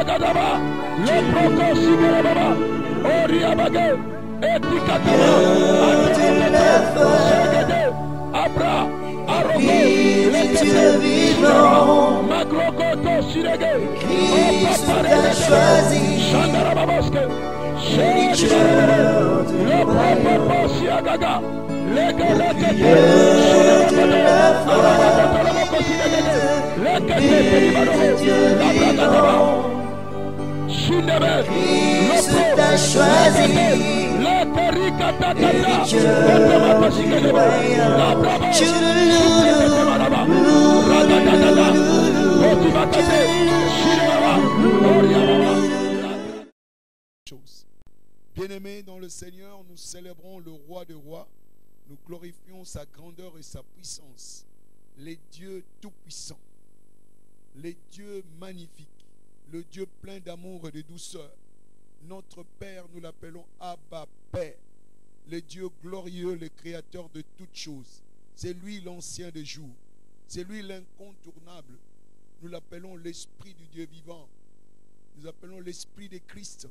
Ragadaba, le Proko Sigarababa, Oriabage, Etikataba, Segede, Abra, Arogo, Lekete, Magrogoto Sirege, Opapare, Shandarababoske, le Proko Siagaga, Legalekete, Bien-aimés dans le Seigneur, nous célébrons le roi des rois. Nous glorifions sa grandeur et sa puissance. Les dieux tout-puissants, les dieux magnifiques, le Dieu plein d'amour et de douceur. Notre Père, nous l'appelons Abba Père. Le Dieu glorieux, le créateur de toutes choses. C'est lui l'ancien des jours. C'est lui l'incontournable. Nous l'appelons l'Esprit du Dieu vivant. Nous appelons l'Esprit de Christ.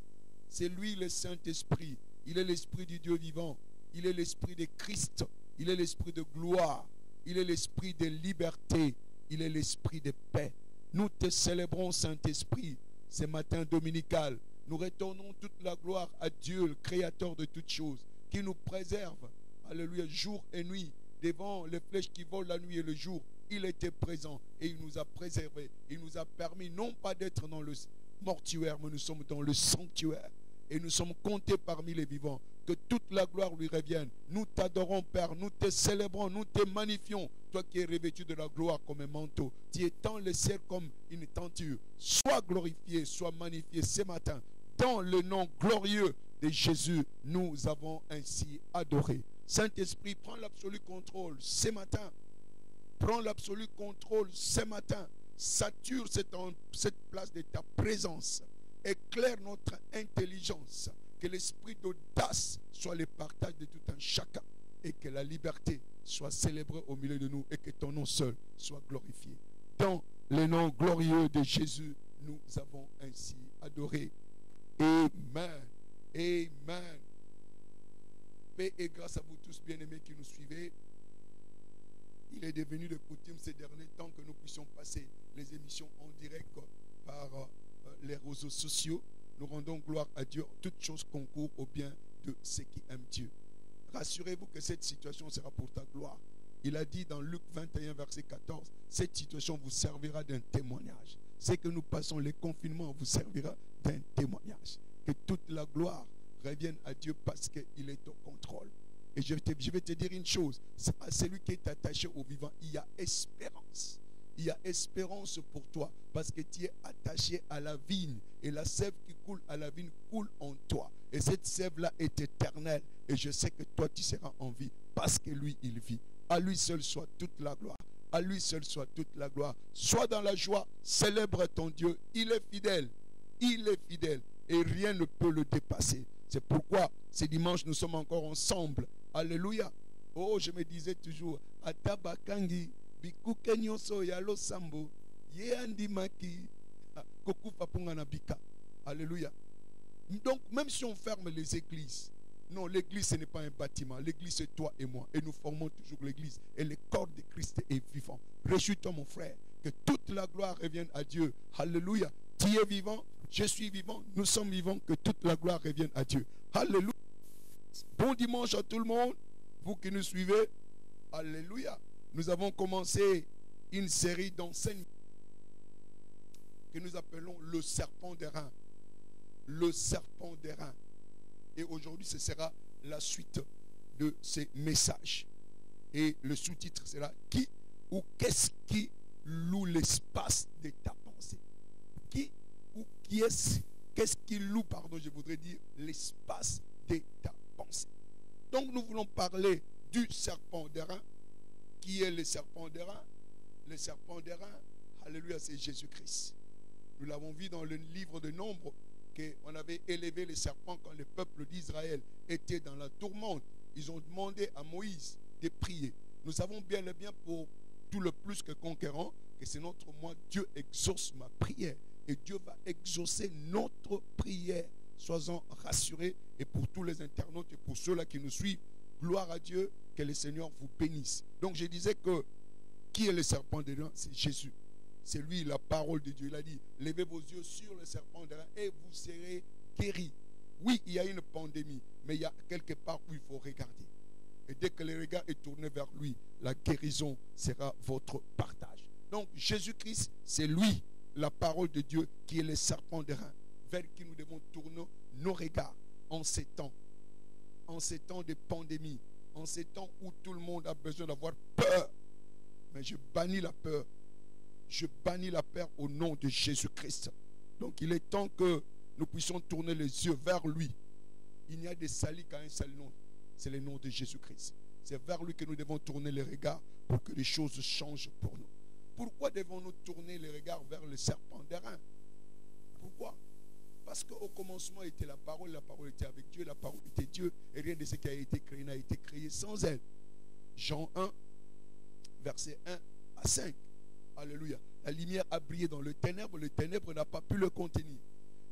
C'est lui le Saint-Esprit. Il est l'Esprit du Dieu vivant. Il est l'Esprit de Christ. Il est l'Esprit de gloire. Il est l'Esprit de liberté. Il est l'Esprit de paix. Nous te célébrons, Saint-Esprit, ce matin dominical. Nous retournons toute la gloire à Dieu, le Créateur de toutes choses, qui nous préserve, alléluia, jour et nuit, devant les flèches qui volent la nuit et le jour. Il était présent et il nous a préservés. Il nous a permis non pas d'être dans le mortuaire, mais nous sommes dans le sanctuaire. Et nous sommes comptés parmi les vivants. Que toute la gloire lui revienne. Nous t'adorons, Père. Nous te célébrons. Nous te magnifions. Toi qui es revêtu de la gloire comme un manteau. Tu étends le ciel comme une tenture. Sois glorifié, sois magnifié ce matin. Dans le nom glorieux de Jésus, nous avons ainsi adoré. Saint-Esprit, prends l'absolu contrôle ce matin. Prends l'absolu contrôle ce matin. Sature cette place de ta présence. Éclaire notre intelligence. Que l'esprit d'audace soit le partage de tout un chacun. Et que la liberté soit célébrée au milieu de nous. Et que ton nom seul soit glorifié. Dans le nom glorieux de Jésus, nous avons ainsi adoré. Amen. Amen. Paix et grâce à vous tous bien-aimés qui nous suivez. Il est devenu de coutume ces derniers temps que nous puissions passer les émissions en direct par les réseaux sociaux. Nous rendons gloire à Dieu. Toutes choses concourent au bien de ceux qui aiment Dieu. Rassurez-vous que cette situation sera pour ta gloire. Il a dit dans Luc 21, verset 14, cette situation vous servira d'un témoignage. Ce que nous passons, les confinements, vous servira d'un témoignage. Que toute la gloire revienne à Dieu parce qu'il est au contrôle. Et je vais te dire une chose, à celui qui est attaché au vivant, il y a espérance. Il y a espérance pour toi parce que tu es attaché à la vigne et la sève qui coule à la vigne coule en toi. Et cette sève-là est éternelle et je sais que toi tu seras en vie parce que lui il vit. À lui seul soit toute la gloire. À lui seul soit toute la gloire. Sois dans la joie, célèbre ton Dieu. Il est fidèle. Il est fidèle et rien ne peut le dépasser. C'est pourquoi ce dimanche nous sommes encore ensemble. Alléluia. Oh, je me disais toujours, Atabakangi, Bikuke Nyoso Yalo Sambo, Yeandi Maki, Kokufa Punganabika. Alléluia. Donc, même si on ferme les églises, non, l'église ce n'est pas un bâtiment. L'église c'est toi et moi. Et nous formons toujours l'église. Et le corps de Christ est vivant. Réjouis-toi mon frère. Que toute la gloire revienne à Dieu. Alléluia. Tu es vivant, je suis vivant, nous sommes vivants. Que toute la gloire revienne à Dieu. Alléluia. Bon dimanche à tout le monde. Vous qui nous suivez. Alléluia. Nous avons commencé une série d'enseignements que nous appelons le serpent d'airain. Le serpent d'airain. Et aujourd'hui, ce sera la suite de ces messages. Et le sous-titre sera « Qui ou qu'est-ce qui loue l'espace de ta pensée ?» Qui ou qui est-ce, qu'est-ce qui loue, pardon, je voudrais dire, l'espace de ta pensée. Donc nous voulons parler du serpent d'airain. Qui est le serpent d'airain? Le serpent d'airain, alléluia, c'est Jésus-Christ. Nous l'avons vu dans le livre de Nombres, qu'on avait élevé les serpents quand le peuple d'Israël était dans la tourmente. Ils ont demandé à Moïse de prier. Nous savons bien le bien pour tout le plus que conquérant que c'est notre moi, Dieu exauce ma prière et Dieu va exaucer notre prière. Sois-en rassurés. Et pour tous les internautes et pour ceux-là qui nous suivent, gloire à Dieu, que le Seigneur vous bénisse. Donc je disais que qui est le serpent d'airain? C'est Jésus. C'est lui la parole de Dieu. Il a dit, levez vos yeux sur le serpent d'airain et vous serez guéris. Oui, il y a une pandémie, mais il y a quelque part où il faut regarder. Et dès que le regard est tourné vers lui, la guérison sera votre partage. Donc Jésus-Christ, c'est lui, la parole de Dieu, qui est le serpent d'airain, vers qui nous devons tourner nos regards en ces temps de pandémie, en ces temps où tout le monde a besoin d'avoir peur. Mais je bannis la peur. Je bannis la peur au nom de Jésus-Christ. Donc il est temps que nous puissions tourner les yeux vers lui. Il n'y a de salut qu'à un seul nom. C'est le nom de Jésus-Christ. C'est vers lui que nous devons tourner les regards pour que les choses changent pour nous. Pourquoi devons-nous tourner les regards vers le serpent d'airain? Pourquoi? Parce qu'au commencement était la parole était avec Dieu, la parole était Dieu, et rien de ce qui a été créé n'a été créé sans elle. Jean 1, verset 1 à 5. Alléluia. La lumière a brillé dans le ténèbre n'a pas pu le contenir.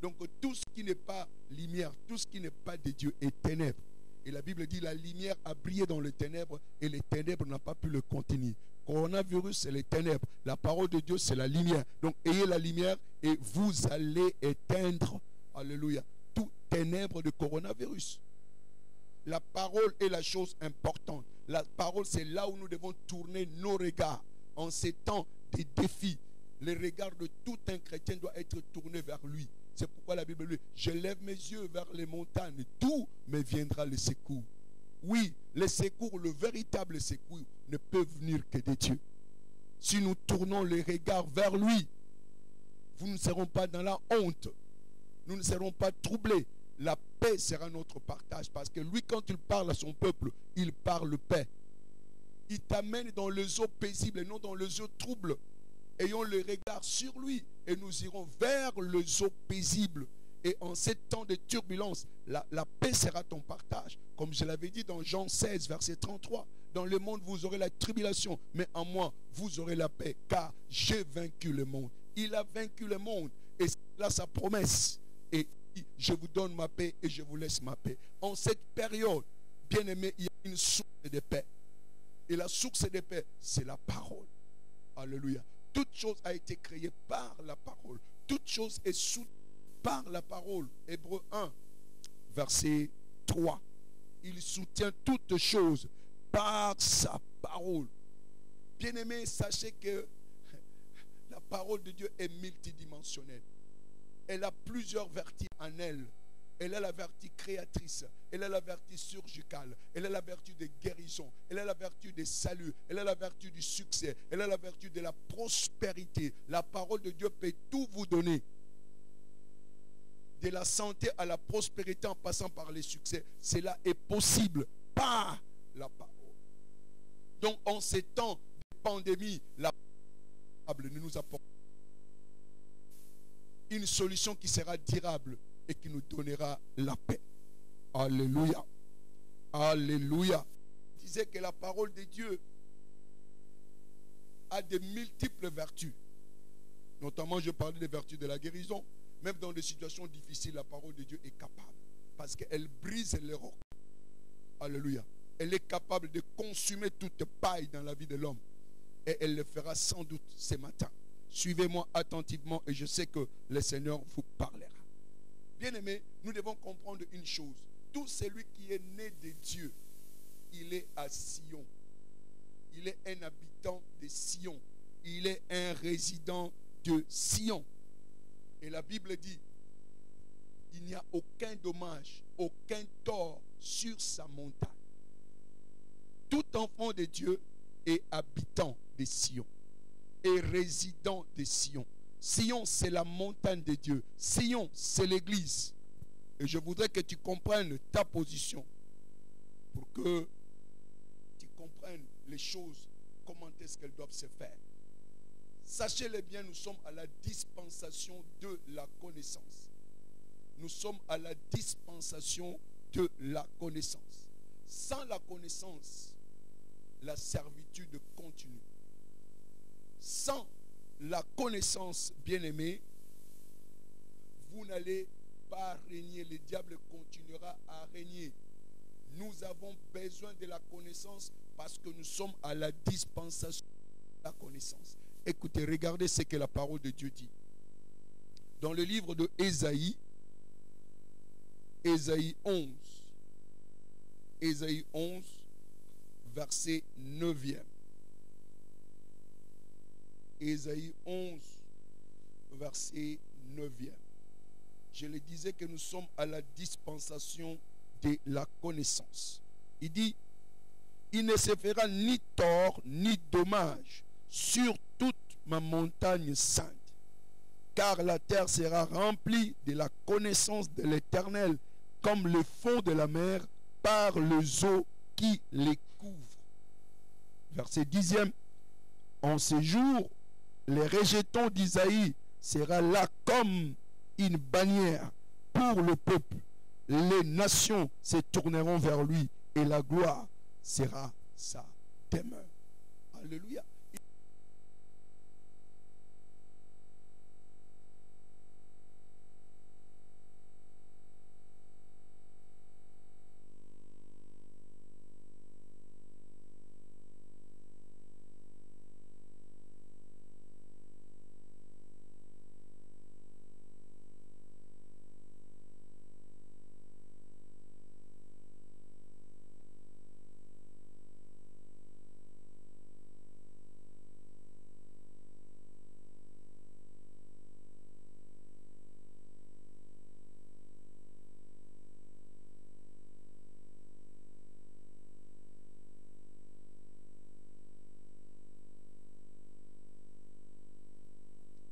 Donc tout ce qui n'est pas lumière, tout ce qui n'est pas de Dieu est ténèbre. Et la Bible dit la lumière a brillé dans le ténèbre et les ténèbres n'ont pas pu le contenir. Coronavirus, c'est les ténèbres. La parole de Dieu, c'est la lumière. Donc ayez la lumière et vous allez éteindre, alléluia, tout ténèbre de coronavirus. La parole est la chose importante. La parole, c'est là où nous devons tourner nos regards en ces temps des défis. Le regard de tout un chrétien doit être tourné vers lui. C'est pourquoi la Bible dit, je lève mes yeux vers les montagnes, d'où me viendra le secours. Oui, le secours, le véritable secours, ne peut venir que de Dieu. Si nous tournons les regards vers lui, vous ne serons pas dans la honte. Nous ne serons pas troublés. La paix sera notre partage. Parce que lui, quand il parle à son peuple, il parle paix. Il t'amène dans les eaux paisibles et non dans les eaux troubles. Ayons le regard sur lui et nous irons vers les eaux paisibles. Et en ces temps de turbulence, la paix sera ton partage. Comme je l'avais dit dans Jean 16, verset 33. Dans le monde, vous aurez la tribulation, mais en moi, vous aurez la paix, car j'ai vaincu le monde. Il a vaincu le monde. Et c'est là sa promesse. Et je vous donne ma paix et je vous laisse ma paix. En cette période, bien aimé, il y a une source de paix. Et la source de paix, c'est la parole. Alléluia. Toute chose a été créée par la parole. Toute chose est soutenue par la parole. Hébreux 1, verset 3. Il soutient toutes choses par sa parole. Bien-aimés, sachez que la parole de Dieu est multidimensionnelle. Elle a plusieurs vertus en elle. Elle a la vertu créatrice. Elle a la vertu surgicale. Elle a la vertu de guérison. Elle a la vertu de salut. Elle a la vertu du succès. Elle a la vertu de la prospérité. La parole de Dieu peut tout vous donner. De la santé à la prospérité en passant par les succès. Cela est possible par la parole. Donc en ces temps de pandémie, la parole ne nous apporte une solution qui sera durable et qui nous donnera la paix. Alléluia. Alléluia. Je disais que la parole de Dieu a de multiples vertus. Notamment, je parlais des vertus de la guérison. Même dans des situations difficiles, la parole de Dieu est capable. Parce qu'elle brise les rocs. Alléluia. Elle est capable de consumer toute paille dans la vie de l'homme. Et elle le fera sans doute ce matin. Suivez-moi attentivement et je sais que le Seigneur vous parlera. Bien-aimés, nous devons comprendre une chose. Tout celui qui est né de Dieu, il est à Sion. Il est un habitant de Sion. Il est un résident de Sion. Et la Bible dit, il n'y a aucun dommage, aucun tort sur sa montagne. Tout enfant de Dieu est habitant de Sion et résident de Sion. Sion, c'est la montagne de Dieu. Sion, c'est l'église. Et je voudrais que tu comprennes ta position pour que tu comprennes les choses, comment est-ce qu'elles doivent se faire. Sachez-le bien, nous sommes à la dispensation de la connaissance. Nous sommes à la dispensation de la connaissance. Sans la connaissance, la servitude continue. Sans la connaissance, bien-aimée, vous n'allez pas régner. Le diable continuera à régner. Nous avons besoin de la connaissance parce que nous sommes à la dispensation de la connaissance. Écoutez, regardez ce que la parole de Dieu dit. Dans le livre de Ésaïe, Ésaïe 11, Ésaïe 11, verset 9e. Ésaïe 11, verset 9e. Je le disais que nous sommes à la dispensation de la connaissance. Il dit, il ne se fera ni tort ni dommage sur toute ma montagne sainte, car la terre sera remplie de la connaissance de l'Éternel, comme le fond de la mer par les eaux qui les couvrent. Verset 10e. En ce jour, les rejetons d'Isaïe sera là comme une bannière pour le peuple. Les nations se tourneront vers lui et la gloire sera sa demeure. Alléluia.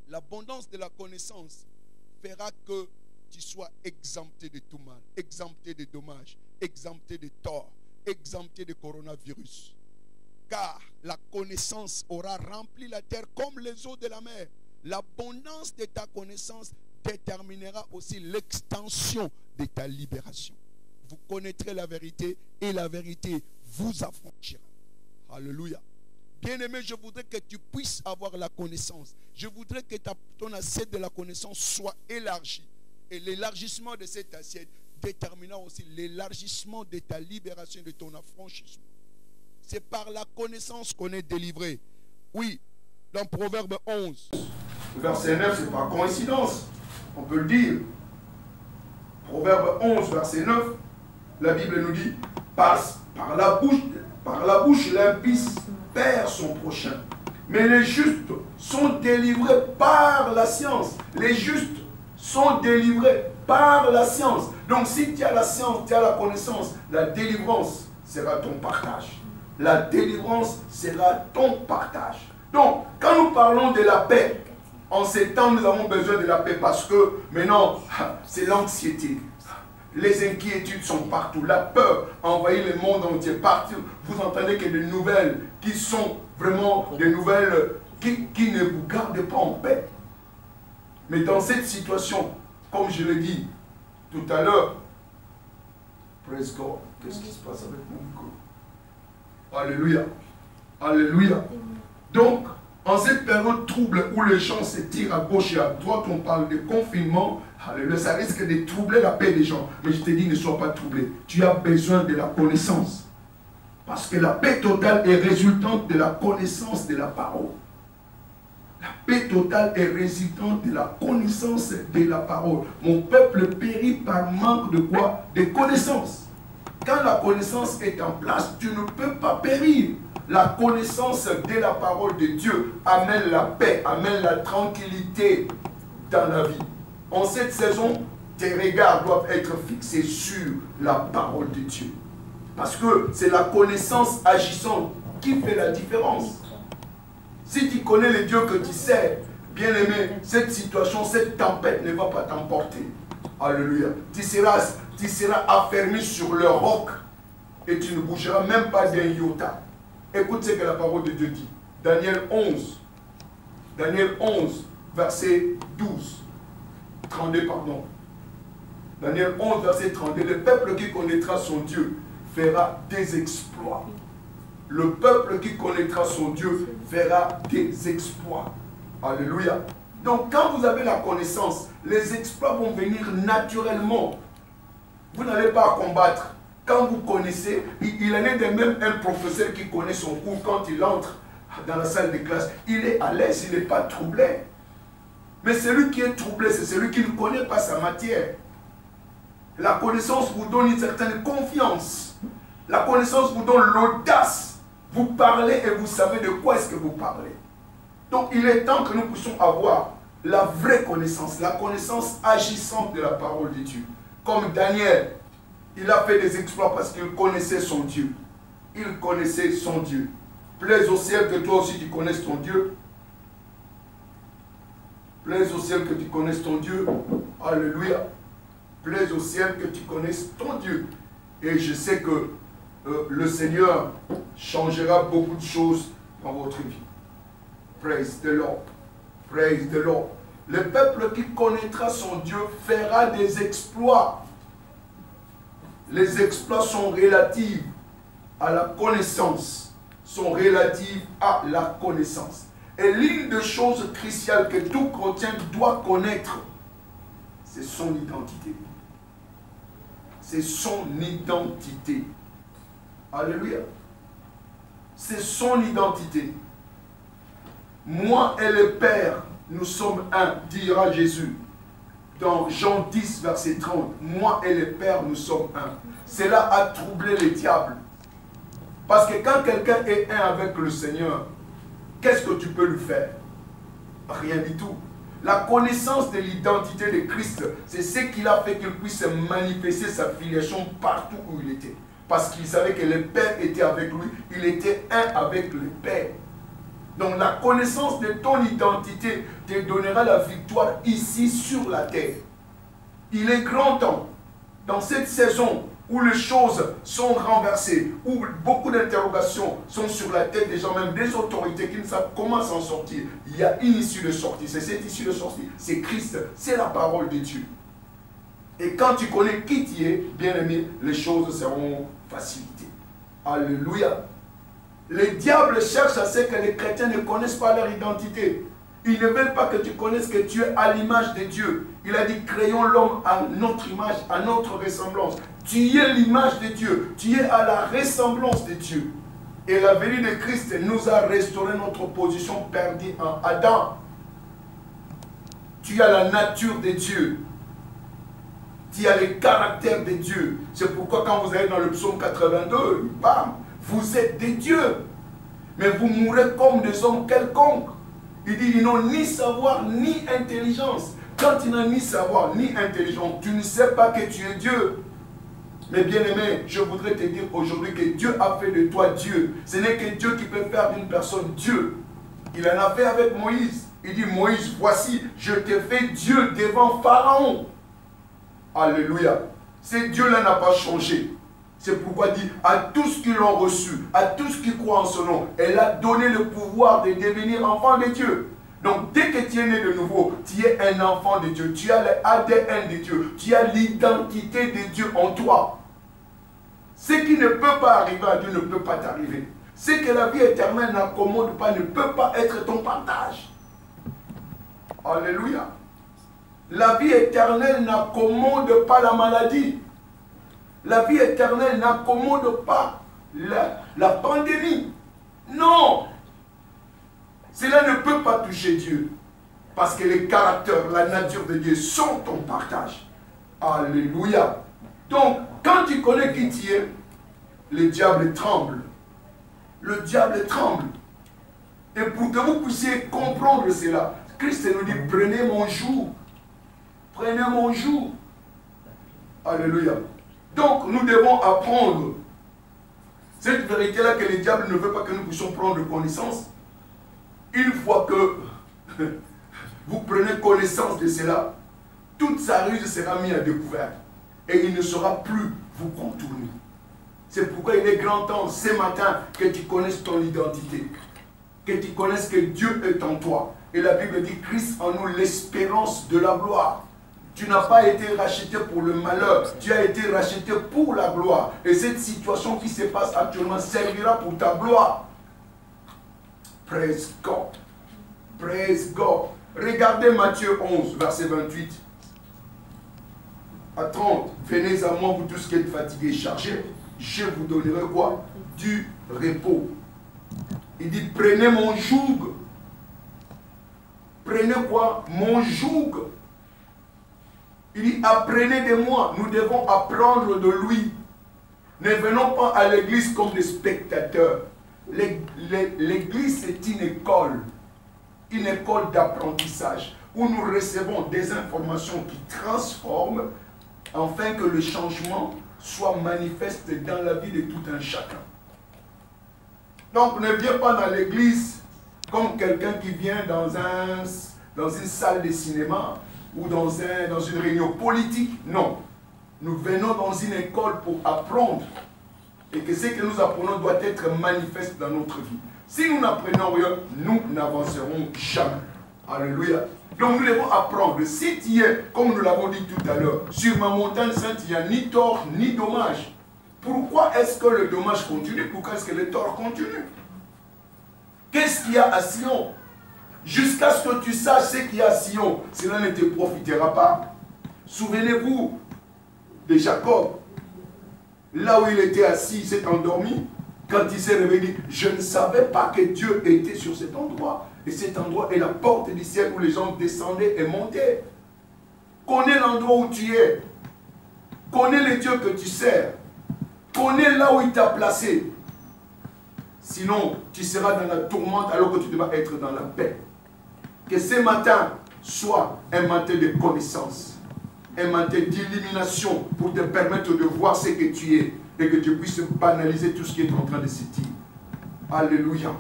L'abondance de la connaissance fera que tu sois exempté de tout mal, exempté de dommages, exempté de tort, exempté de coronavirus. Car la connaissance aura rempli la terre comme les eaux de la mer. L'abondance de ta connaissance déterminera aussi l'extension de ta libération. Vous connaîtrez la vérité et la vérité vous affranchira. Alléluia. Bien-aimé, je voudrais que tu puisses avoir la connaissance. Je voudrais que ton assiette de la connaissance soit élargie. Et l'élargissement de cette assiette déterminera aussi l'élargissement de ta libération, de ton affranchissement. C'est par la connaissance qu'on est délivré. Oui, dans Proverbe 11, verset 9, c'est pas coïncidence. On peut le dire. Proverbe 11, verset 9, la Bible nous dit, passe par la bouche l'impie perd son prochain. Mais les justes sont délivrés par la science. Les justes sont délivrés par la science. Donc si tu as la science, tu as la connaissance, la délivrance sera ton partage. La délivrance sera ton partage. Donc, quand nous parlons de la paix, en ces temps, nous avons besoin de la paix parce que maintenant, c'est l'anxiété. Les inquiétudes sont partout. La peur envahit le monde entier. Partout, vous entendez que des nouvelles qui sont vraiment des nouvelles qui ne vous gardent pas en paix. Mais dans cette situation, comme je l'ai dit tout à l'heure, praise God, qu'est-ce qui se passe avec mon micro? Alléluia. Alléluia. Donc, en cette période trouble où les gens se tirent à gauche et à droite, on parle de confinement. Alléluia, ça risque de troubler la paix des gens. Mais je te dis, ne sois pas troublé. Tu as besoin de la connaissance. Parce que la paix totale est résultante de la connaissance de la parole. La paix totale est résultante de la connaissance de la parole. Mon peuple périt par manque de quoi? De connaissance. Quand la connaissance est en place, tu ne peux pas périr. La connaissance de la parole de Dieu amène la paix, amène la tranquillité dans la vie. En cette saison, tes regards doivent être fixés sur la parole de Dieu. Parce que c'est la connaissance agissante qui fait la différence. Si tu connais le Dieu que tu sais, bien aimé, cette situation, cette tempête ne va pas t'emporter. Alléluia. Tu seras affermi sur le roc et tu ne bougeras même pas d'un iota. Écoute ce que la parole de Dieu dit. Daniel 11, verset 12. 32, pardon. Daniel 11, verset 32. Le peuple qui connaîtra son Dieu fera des exploits. Le peuple qui connaîtra son Dieu fera des exploits. Alléluia. Donc quand vous avez la connaissance, les exploits vont venir naturellement. Vous n'allez pas à combattre. Quand vous connaissez, il en est de même un professeur qui connaît son cours. Quand il entre dans la salle de classe, il est à l'aise, il n'est pas troublé. Mais celui qui est troublé, c'est celui qui ne connaît pas sa matière. La connaissance vous donne une certaine confiance. La connaissance vous donne l'audace. Vous parlez et vous savez de quoi est-ce que vous parlez. Donc il est temps que nous puissions avoir la vraie connaissance, la connaissance agissante de la parole de Dieu. Comme Daniel, il a fait des exploits parce qu'il connaissait son Dieu. Il connaissait son Dieu. Plaise au ciel que toi aussi tu connaisses ton Dieu. Plaise au ciel que tu connaisses ton Dieu. Alléluia. Plaise au ciel que tu connaisses ton Dieu. Et je sais que le Seigneur changera beaucoup de choses dans votre vie. Praise the Lord. Praise the Lord. Le peuple qui connaîtra son Dieu fera des exploits. Les exploits sont relatifs à la connaissance. Sont relatifs à la connaissance. Et l'une des choses cruciales que tout chrétien doit connaître, c'est son identité. C'est son identité. Alléluia. C'est son identité. Moi et le Père, nous sommes un, dira Jésus. Dans Jean 10, verset 30. Moi et le Père, nous sommes un. Cela a troublé les diables. Parce que quand quelqu'un est un avec le Seigneur, qu'est-ce que tu peux lui faire? Rien du tout. La connaissance de l'identité de Christ, c'est ce qu'il a fait qu'il puisse manifester sa filiation partout où il était. Parce qu'il savait que le Père était avec lui, il était un avec le Père. Donc la connaissance de ton identité te donnera la victoire ici sur la terre. Il est grand temps, dans cette saison où les choses sont renversées, où beaucoup d'interrogations sont sur la tête des gens, même des autorités qui ne savent comment s'en sortir. Il y a une issue de sortie. C'est cette issue de sortie. C'est Christ. C'est la parole de Dieu. Et quand tu connais qui tu es, bien aimé, les choses seront facilitées. Alléluia. Les diables cherchent à ce que les chrétiens ne connaissent pas leur identité. Ils ne veulent pas que tu connaisses que tu es à l'image de Dieu. Il a dit, créons l'homme à notre image, à notre ressemblance. Tu es l'image de Dieu. Tu es à la ressemblance de Dieu. Et la venue de Christ nous a restauré notre position perdue en Adam. Tu as la nature de Dieu. Tu as le caractère de Dieu. C'est pourquoi quand vous allez dans le psaume 82, bam, vous êtes des dieux. Mais vous mourrez comme des hommes quelconques. Il dit, ils n'ont ni savoir ni intelligence. Quand tu n'as ni savoir ni intelligence, tu ne sais pas que tu es Dieu. Mais bien aimé, je voudrais te dire aujourd'hui que Dieu a fait de toi Dieu. Ce n'est que Dieu qui peut faire d'une personne Dieu. Il en a fait avec Moïse. Il dit, Moïse, voici, je t'ai fait Dieu devant Pharaon. Alléluia. Ce Dieu-là n'a pas changé. C'est pourquoi il dit, à tous qui l'ont reçu, à tous qui croient en son nom, elle a donné le pouvoir de devenir enfant de Dieu. Donc dès que tu es né de nouveau, tu es un enfant de Dieu. Tu as l'ADN de Dieu. Tu as l'identité de Dieu en toi. Ce qui ne peut pas arriver à Dieu ne peut pas t'arriver. Ce que la vie éternelle n'accommode pas ne peut pas être ton partage. Alléluia. La vie éternelle n'accommode pas la maladie. La vie éternelle n'accommode pas la pandémie. Non. Cela ne peut pas toucher Dieu. Parce que les caractères, la nature de Dieu sont ton partage. Alléluia. Donc, quand tu connais qui tu es, le diable tremble. Le diable tremble. Et pour que vous puissiez comprendre cela, Christ nous dit, prenez mon joug. Prenez mon joug. Alléluia. Donc, nous devons apprendre cette vérité-là que le diable ne veut pas que nous puissions prendre connaissance. Une fois que vous prenez connaissance de cela, toute sa ruse sera mise à découvert. Et il ne saura plus vous contourner. C'est pourquoi il est grand temps ce matin que tu connaisses ton identité. Que tu connaisses que Dieu est en toi. Et la Bible dit, Christ en nous l'espérance de la gloire. Tu n'as pas été racheté pour le malheur, tu as été racheté pour la gloire. Et cette situation qui se passe actuellement servira pour ta gloire. Praise God. Praise God. Regardez Matthieu 11, verset 28 à 30. Venez à moi, vous tous qui êtes fatigués et chargés, je vous donnerai quoi? Du repos. Il dit, prenez mon joug. Prenez quoi? Mon joug. Il dit, apprenez de moi. Nous devons apprendre de lui. Ne venons pas à l'église comme des spectateurs. L'église, c'est une école d'apprentissage, où nous recevons des informations qui transforment, afin que le changement soit manifeste dans la vie de tout un chacun. Donc, ne viens pas dans l'église comme quelqu'un qui vient dans une salle de cinéma ou dans une réunion politique. Non. Nous venons dans une école pour apprendre. Et que ce que nous apprenons doit être manifeste dans notre vie. Si nous n'apprenons rien, nous n'avancerons jamais. Alléluia. Donc nous devons apprendre. Si tu es, comme nous l'avons dit tout à l'heure, sur ma montagne sainte, il n'y a ni tort ni dommage. Pourquoi est-ce que le dommage continue? Pourquoi est-ce que le tort continue? Qu'est-ce qu'il y a à Sion? Jusqu'à ce que tu saches ce qu'il y a à Sion, cela ne te profitera pas. Souvenez-vous de Jacob. Là où il était assis, il s'est endormi. Quand il s'est réveillé, je ne savais pas que Dieu était sur cet endroit. Et cet endroit est la porte du ciel où les gens descendaient et montaient. Connais l'endroit où tu es. Connais le Dieu que tu sers. Connais là où il t'a placé. Sinon, tu seras dans la tourmente alors que tu devras être dans la paix. Que ce matin soit un matin de connaissance. Un matin d'illumination pour te permettre de voir ce que tu es et que tu puisses banaliser tout ce qui est en train de se dire. Alléluia.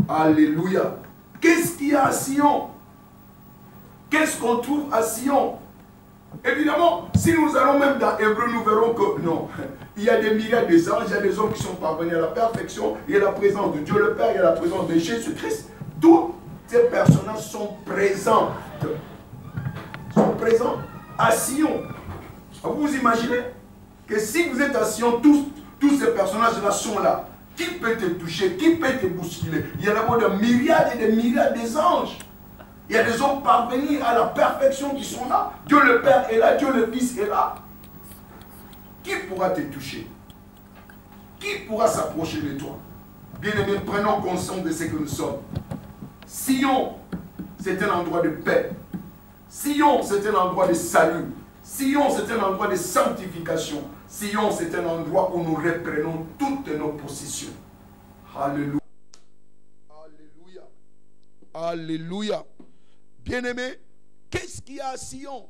Alléluia. Qu'est-ce qu'il y a à Sion? Qu'est-ce qu'on trouve à Sion? Évidemment, si nous allons même dans Hébreu, nous verrons que non, il y a des myriades des anges, il y a des hommes qui sont parvenus à la perfection, il y a la présence de Dieu le Père, il y a la présence de Jésus-Christ. Tous ces personnages sont présents. Sont présents à Sion. Vous imaginez que si vous êtes à Sion, tous ces personnages-là sont là. Qui peut te toucher? Qui peut te bousculer? Il y a d'abord des myriades et des myriades des anges. Il y a des hommes parvenus à la perfection qui sont là. Dieu le Père est là, Dieu le Fils est là. Qui pourra te toucher? Qui pourra s'approcher de toi? Bien-aimés, prenons conscience de ce que nous sommes. Sion, c'est un endroit de paix. Sion, c'est un endroit de salut. Sion, c'est un endroit de sanctification. Sion, c'est un endroit où nous reprenons toutes nos possessions. Alléluia. Alléluia. Alléluia. Bien-aimés, qu'est-ce qu'il y a à Sion?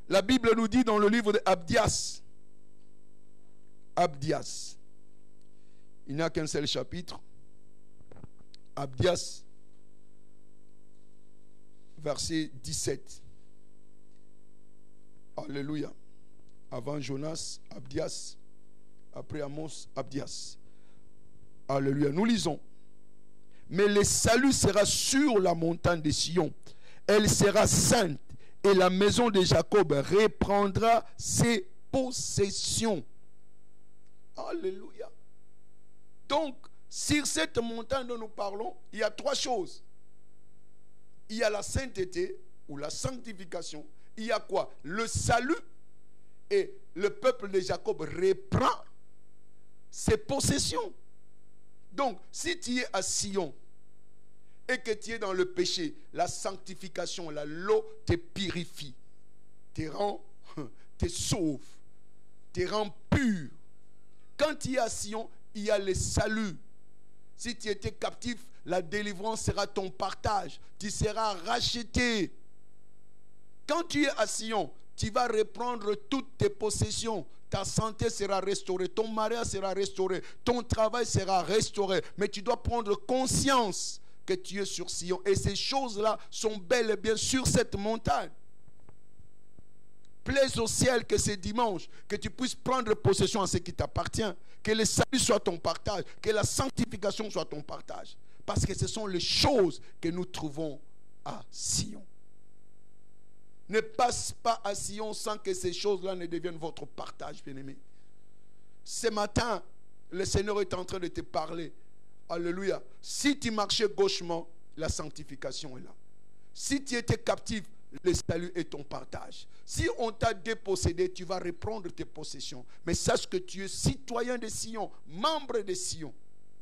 La Bible nous dit dans le livre d'Abdias. Abdias. Il n'y a qu'un seul chapitre. Abdias. Verset 17. Alléluia. Avant Jonas, Abdias. Après Amos, Abdias. Alléluia. Nous lisons. Mais le salut sera sur la montagne de Sion. Elle sera sainte. Et la maison de Jacob reprendra ses possessions. Alléluia. Donc, sur cette montagne dont nous parlons, il y a trois choses. Il y a la sainteté ou la sanctification. Il y a quoi? Le salut. Et le peuple de Jacob reprend ses possessions. Donc, si tu es à Sion et que tu es dans le péché, la sanctification, l'eau te purifie, te rend, te sauve, te rend pur. Quand tu es à Sion, il y a le salut. Si tu étais captif, la délivrance sera ton partage. Tu seras racheté. Quand tu es à Sion, tu vas reprendre toutes tes possessions. Ta santé sera restaurée, ton mariage sera restauré, ton travail sera restauré. Mais tu dois prendre conscience que tu es sur Sion. Et ces choses-là sont bel et bien sur cette montagne. Plaise au ciel que ce dimanche, que tu puisses prendre possession à ce qui t'appartient. Que le salut soit ton partage, que la sanctification soit ton partage. Parce que ce sont les choses que nous trouvons à Sion. Ne passe pas à Sion sans que ces choses-là ne deviennent votre partage, bien-aimé. Ce matin, le Seigneur est en train de te parler. Alléluia. Si tu marchais gauchement, la sanctification est là. Si tu étais captif, le salut est ton partage. Si on t'a dépossédé, tu vas reprendre tes possessions. Mais sache que tu es citoyen de Sion, membre de Sion.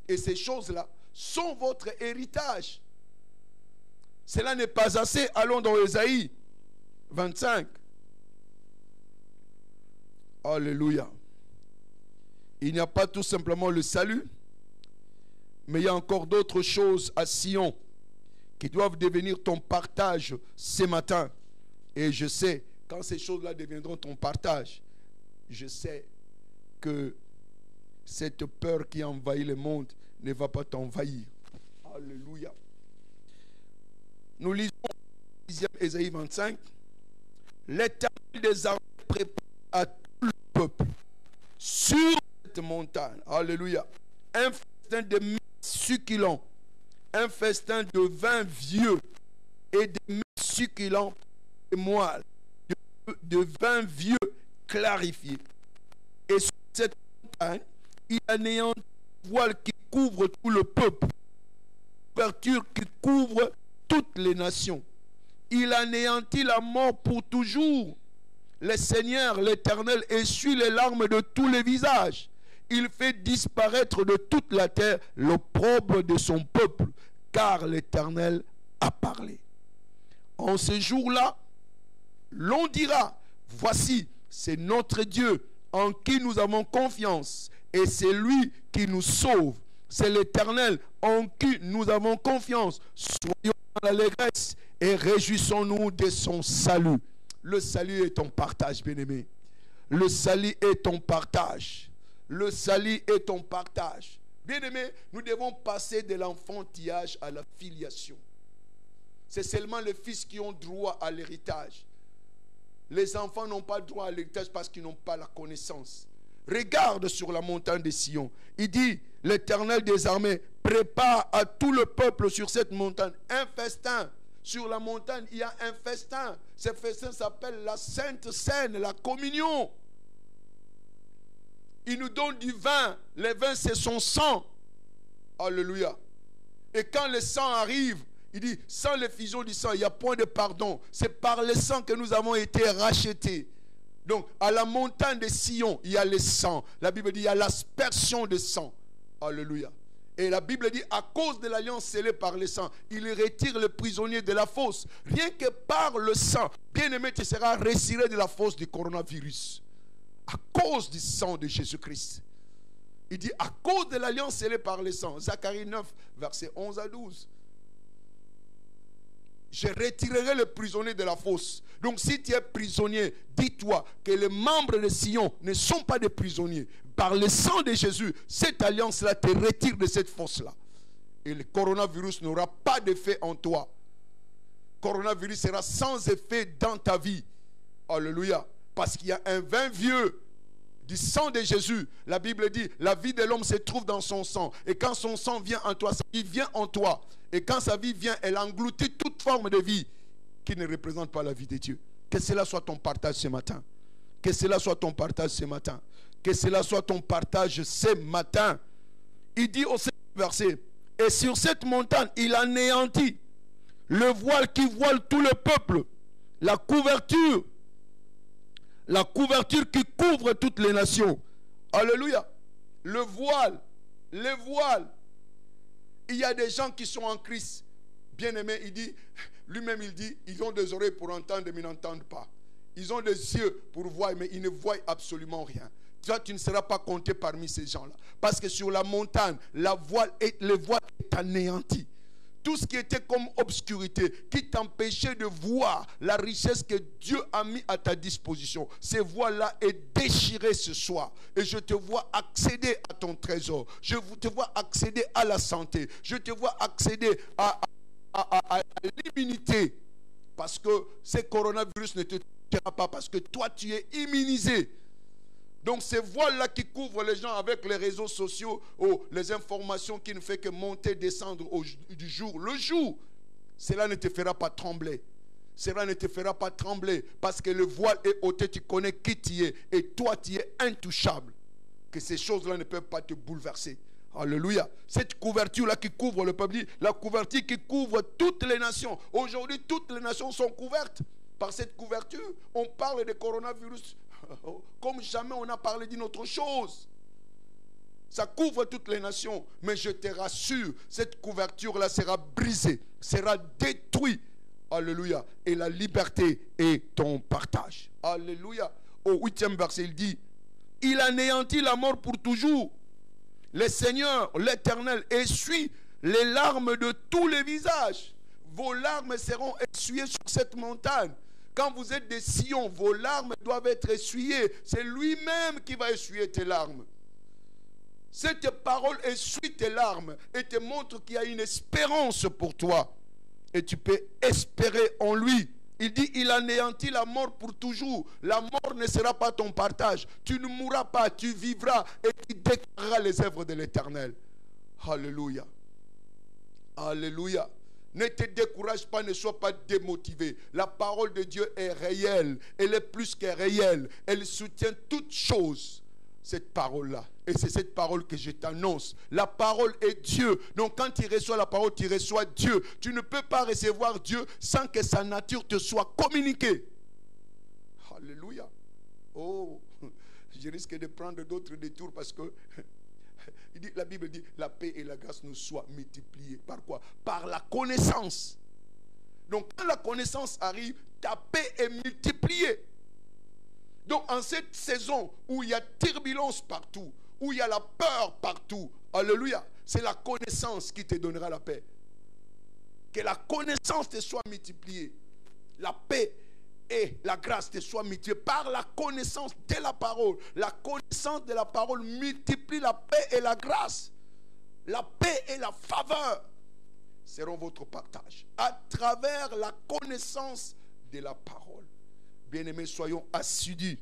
Et ces choses-là sont votre héritage. Cela n'est pas assez. Allons dans Ésaïe 25. Alléluia. Il n'y a pas tout simplement le salut, mais il y a encore d'autres choses à Sion qui doivent devenir ton partage ce matin. Et je sais, quand ces choses-là deviendront ton partage, je sais que cette peur qui envahit le monde ne va pas t'envahir. Alléluia. Nous lisons Ésaïe 25. L'Éternel des armées prépare à tout le peuple sur cette montagne. Alléluia. Un festin de mets succulents, un festin de vin vieux et de mets succulents et moelle, de vin vieux clarifié. Et sur cette montagne, il anéantit le voile qui couvre tout le peuple, couverture qui couvre toutes les nations. Il anéantit la mort pour toujours. Le Seigneur, l'Éternel, essuie les larmes de tous les visages. Il fait disparaître de toute la terre l'opprobre de son peuple, car l'Éternel a parlé. En ce jour-là, l'on dira, voici, c'est notre Dieu en qui nous avons confiance, et c'est lui qui nous sauve. C'est l'Éternel en qui nous avons confiance. Soyons dans l'allégresse et réjouissons-nous de son salut. Le salut est ton partage, bien-aimé. Le salut est ton partage. Le salut est ton partage. Bien-aimé, nous devons passer de l'enfantillage à la filiation. C'est seulement les fils qui ont droit à l'héritage. Les enfants n'ont pas droit à l'héritage parce qu'ils n'ont pas la connaissance. Regarde sur la montagne de Sion. Il dit, l'Éternel des armées prépare à tout le peuple sur cette montagne un festin. Sur la montagne, il y a un festin. Ce festin s'appelle la Sainte Seine, la communion. Il nous donne du vin. Le vin, c'est son sang. Alléluia. Et quand le sang arrive, il dit, sans l'effusion du sang, il n'y a point de pardon. C'est par le sang que nous avons été rachetés. Donc, à la montagne de Sion, il y a le sang. La Bible dit, il y a l'aspersion de sang. Alléluia. Et la Bible dit, à cause de l'alliance scellée par le sang, il retire le prisonnier de la fosse. Rien que par le sang, bien-aimé, tu seras retiré de la fosse du coronavirus. À cause du sang de Jésus-Christ. Il dit, à cause de l'alliance scellée par le sang. Zacharie 9, versets 11 à 12. Je retirerai le prisonnier de la fosse. Donc si tu es prisonnier, dis-toi que les membres de Sion ne sont pas des prisonniers. Par le sang de Jésus, cette alliance-là te retire de cette fosse-là. Et le coronavirus n'aura pas d'effet en toi. Le coronavirus sera sans effet dans ta vie. Alléluia. Parce qu'il y a un vin vieux du sang de Jésus. La Bible dit, la vie de l'homme se trouve dans son sang. Et quand son sang vient en toi, sa vie vient en toi. Et quand sa vie vient, elle engloutit toute forme de vie qui ne représente pas la vie de Dieu. Que cela soit ton partage ce matin. Que cela soit ton partage ce matin. Que cela soit ton partage ce matin. Il dit au 7e verset, et sur cette montagne, il anéantit le voile qui voile tout le peuple. La couverture qui couvre toutes les nations. Alléluia. Le voile. Il y a des gens qui sont en Christ. Bien-aimé, il dit, lui-même il dit, ils ont des oreilles pour entendre mais ils n'entendent pas. Ils ont des yeux pour voir mais ils ne voient absolument rien. Toi, tu ne seras pas compté parmi ces gens-là. Parce que sur la montagne, le voile est anéanti. Tout ce qui était comme obscurité, qui t'empêchait de voir la richesse que Dieu a mis à ta disposition, ces voiles-là est déchiré ce soir. Et je te vois accéder à ton trésor. Je te vois accéder à la santé. Je te vois accéder à l'immunité. Parce que ce coronavirus ne te touchera pas. Parce que toi, tu es immunisé. Donc ces voiles-là qui couvrent les gens avec les réseaux sociaux, les informations qui ne font que monter, descendre du jour le jour, cela ne te fera pas trembler. Cela ne te fera pas trembler parce que le voile est ôté, tu connais qui tu es et toi tu es intouchable. Que ces choses-là ne peuvent pas te bouleverser. Alléluia. Cette couverture-là qui couvre le peuple, la couverture qui couvre toutes les nations. Aujourd'hui, toutes les nations sont couvertes par cette couverture. On parle de coronavirus comme jamais on a parlé d'une autre chose. Ça couvre toutes les nations. Mais je te rassure, cette couverture-là sera brisée, sera détruite. Alléluia. Et la liberté est ton partage. Alléluia. Au 8e verset, il dit, il anéantit la mort pour toujours. Le Seigneur, l'Éternel, essuie les larmes de tous les visages. Vos larmes seront essuyées sur cette montagne. Quand vous êtes des Sion, vos larmes doivent être essuyées. C'est lui-même qui va essuyer tes larmes. Cette parole essuie tes larmes et te montre qu'il y a une espérance pour toi. Et tu peux espérer en lui. Il dit, il anéantit la mort pour toujours. La mort ne sera pas ton partage. Tu ne mourras pas, tu vivras et tu déclareras les œuvres de l'Éternel. Alléluia. Alléluia. Ne te décourage pas, ne sois pas démotivé. La parole de Dieu est réelle. Elle est plus que réelle. Elle soutient toutes choses. Cette parole-là. Et c'est cette parole que je t'annonce. La parole est Dieu. Donc quand tu reçois la parole, tu reçois Dieu. Tu ne peux pas recevoir Dieu sans que sa nature te soit communiquée. Alléluia. Oh, je risque de prendre d'autres détours parce que la Bible dit, la paix et la grâce nous soient multipliées. Par quoi? Par la connaissance. Donc quand la connaissance arrive, ta paix est multipliée. Donc en cette saison où il y a turbulence partout, où il y a la peur partout, alléluia, c'est la connaissance qui te donnera la paix. Que la connaissance te soit multipliée. La paix et la grâce te soient multipliées par la connaissance de la parole. La connaissance de la parole multiplie la paix et la grâce. La paix et la faveur seront votre partage à travers la connaissance de la parole. Bien-aimés, soyons assidus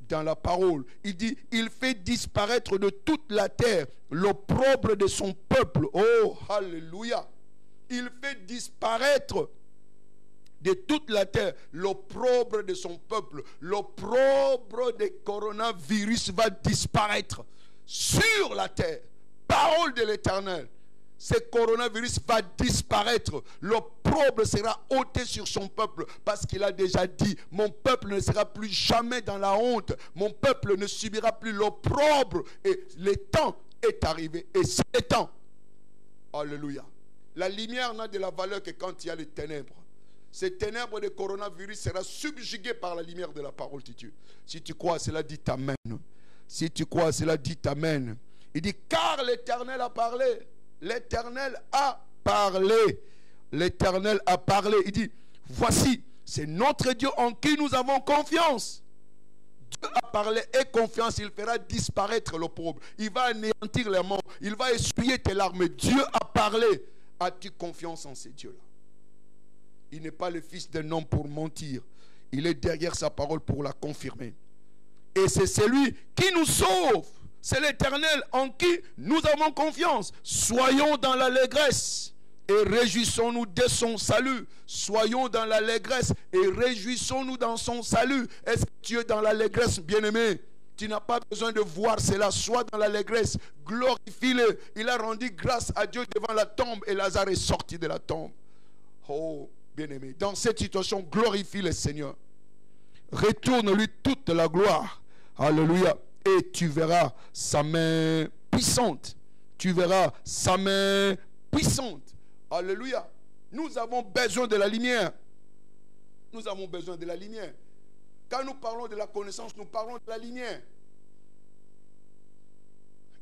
dans la parole. Il dit, il fait disparaître de toute la terre l'opprobre de son peuple. Oh, alléluia. Il fait disparaître de toute la terre l'opprobre de son peuple. L'opprobre des coronavirus va disparaître sur la terre. Parole de l'Éternel. Ce coronavirus va disparaître. L'opprobre sera ôté sur son peuple. Parce qu'il a déjà dit, mon peuple ne sera plus jamais dans la honte. Mon peuple ne subira plus l'opprobre. Et le temps est arrivé. Et c'est le temps. Alléluia. La lumière n'a de la valeur que quand il y a les ténèbres. Ces ténèbres de coronavirus sera subjuguées par la lumière de la parole de Dieu. Si tu crois, cela dit Amen. Si tu crois, cela dit Amen. Il dit, car l'Éternel a parlé. L'Éternel a parlé. L'Éternel a parlé. Il dit, voici, c'est notre Dieu en qui nous avons confiance. Dieu a parlé et confiance. Il fera disparaître l'opprobre. Il va anéantir les morts. Il va essuyer tes larmes. Dieu a parlé. As-tu confiance en ces dieux-là? Il n'est pas le fils d'un homme pour mentir. Il est derrière sa parole pour la confirmer. Et c'est celui qui nous sauve. C'est l'Éternel en qui nous avons confiance. Soyons dans l'allégresse et réjouissons-nous de son salut. Soyons dans l'allégresse et réjouissons-nous dans son salut. Est-ce que tu es dans l'allégresse, bien-aimé? Tu n'as pas besoin de voir cela. Sois dans l'allégresse. Glorifie-le. Il a rendu grâce à Dieu devant la tombe et Lazare est sorti de la tombe. Oh, bien-aimé, dans cette situation, glorifie le Seigneur. Retourne-lui toute la gloire. Alléluia. Et tu verras sa main puissante. Tu verras sa main puissante. Alléluia. Nous avons besoin de la lumière. Nous avons besoin de la lumière. Quand nous parlons de la connaissance, nous parlons de la lumière.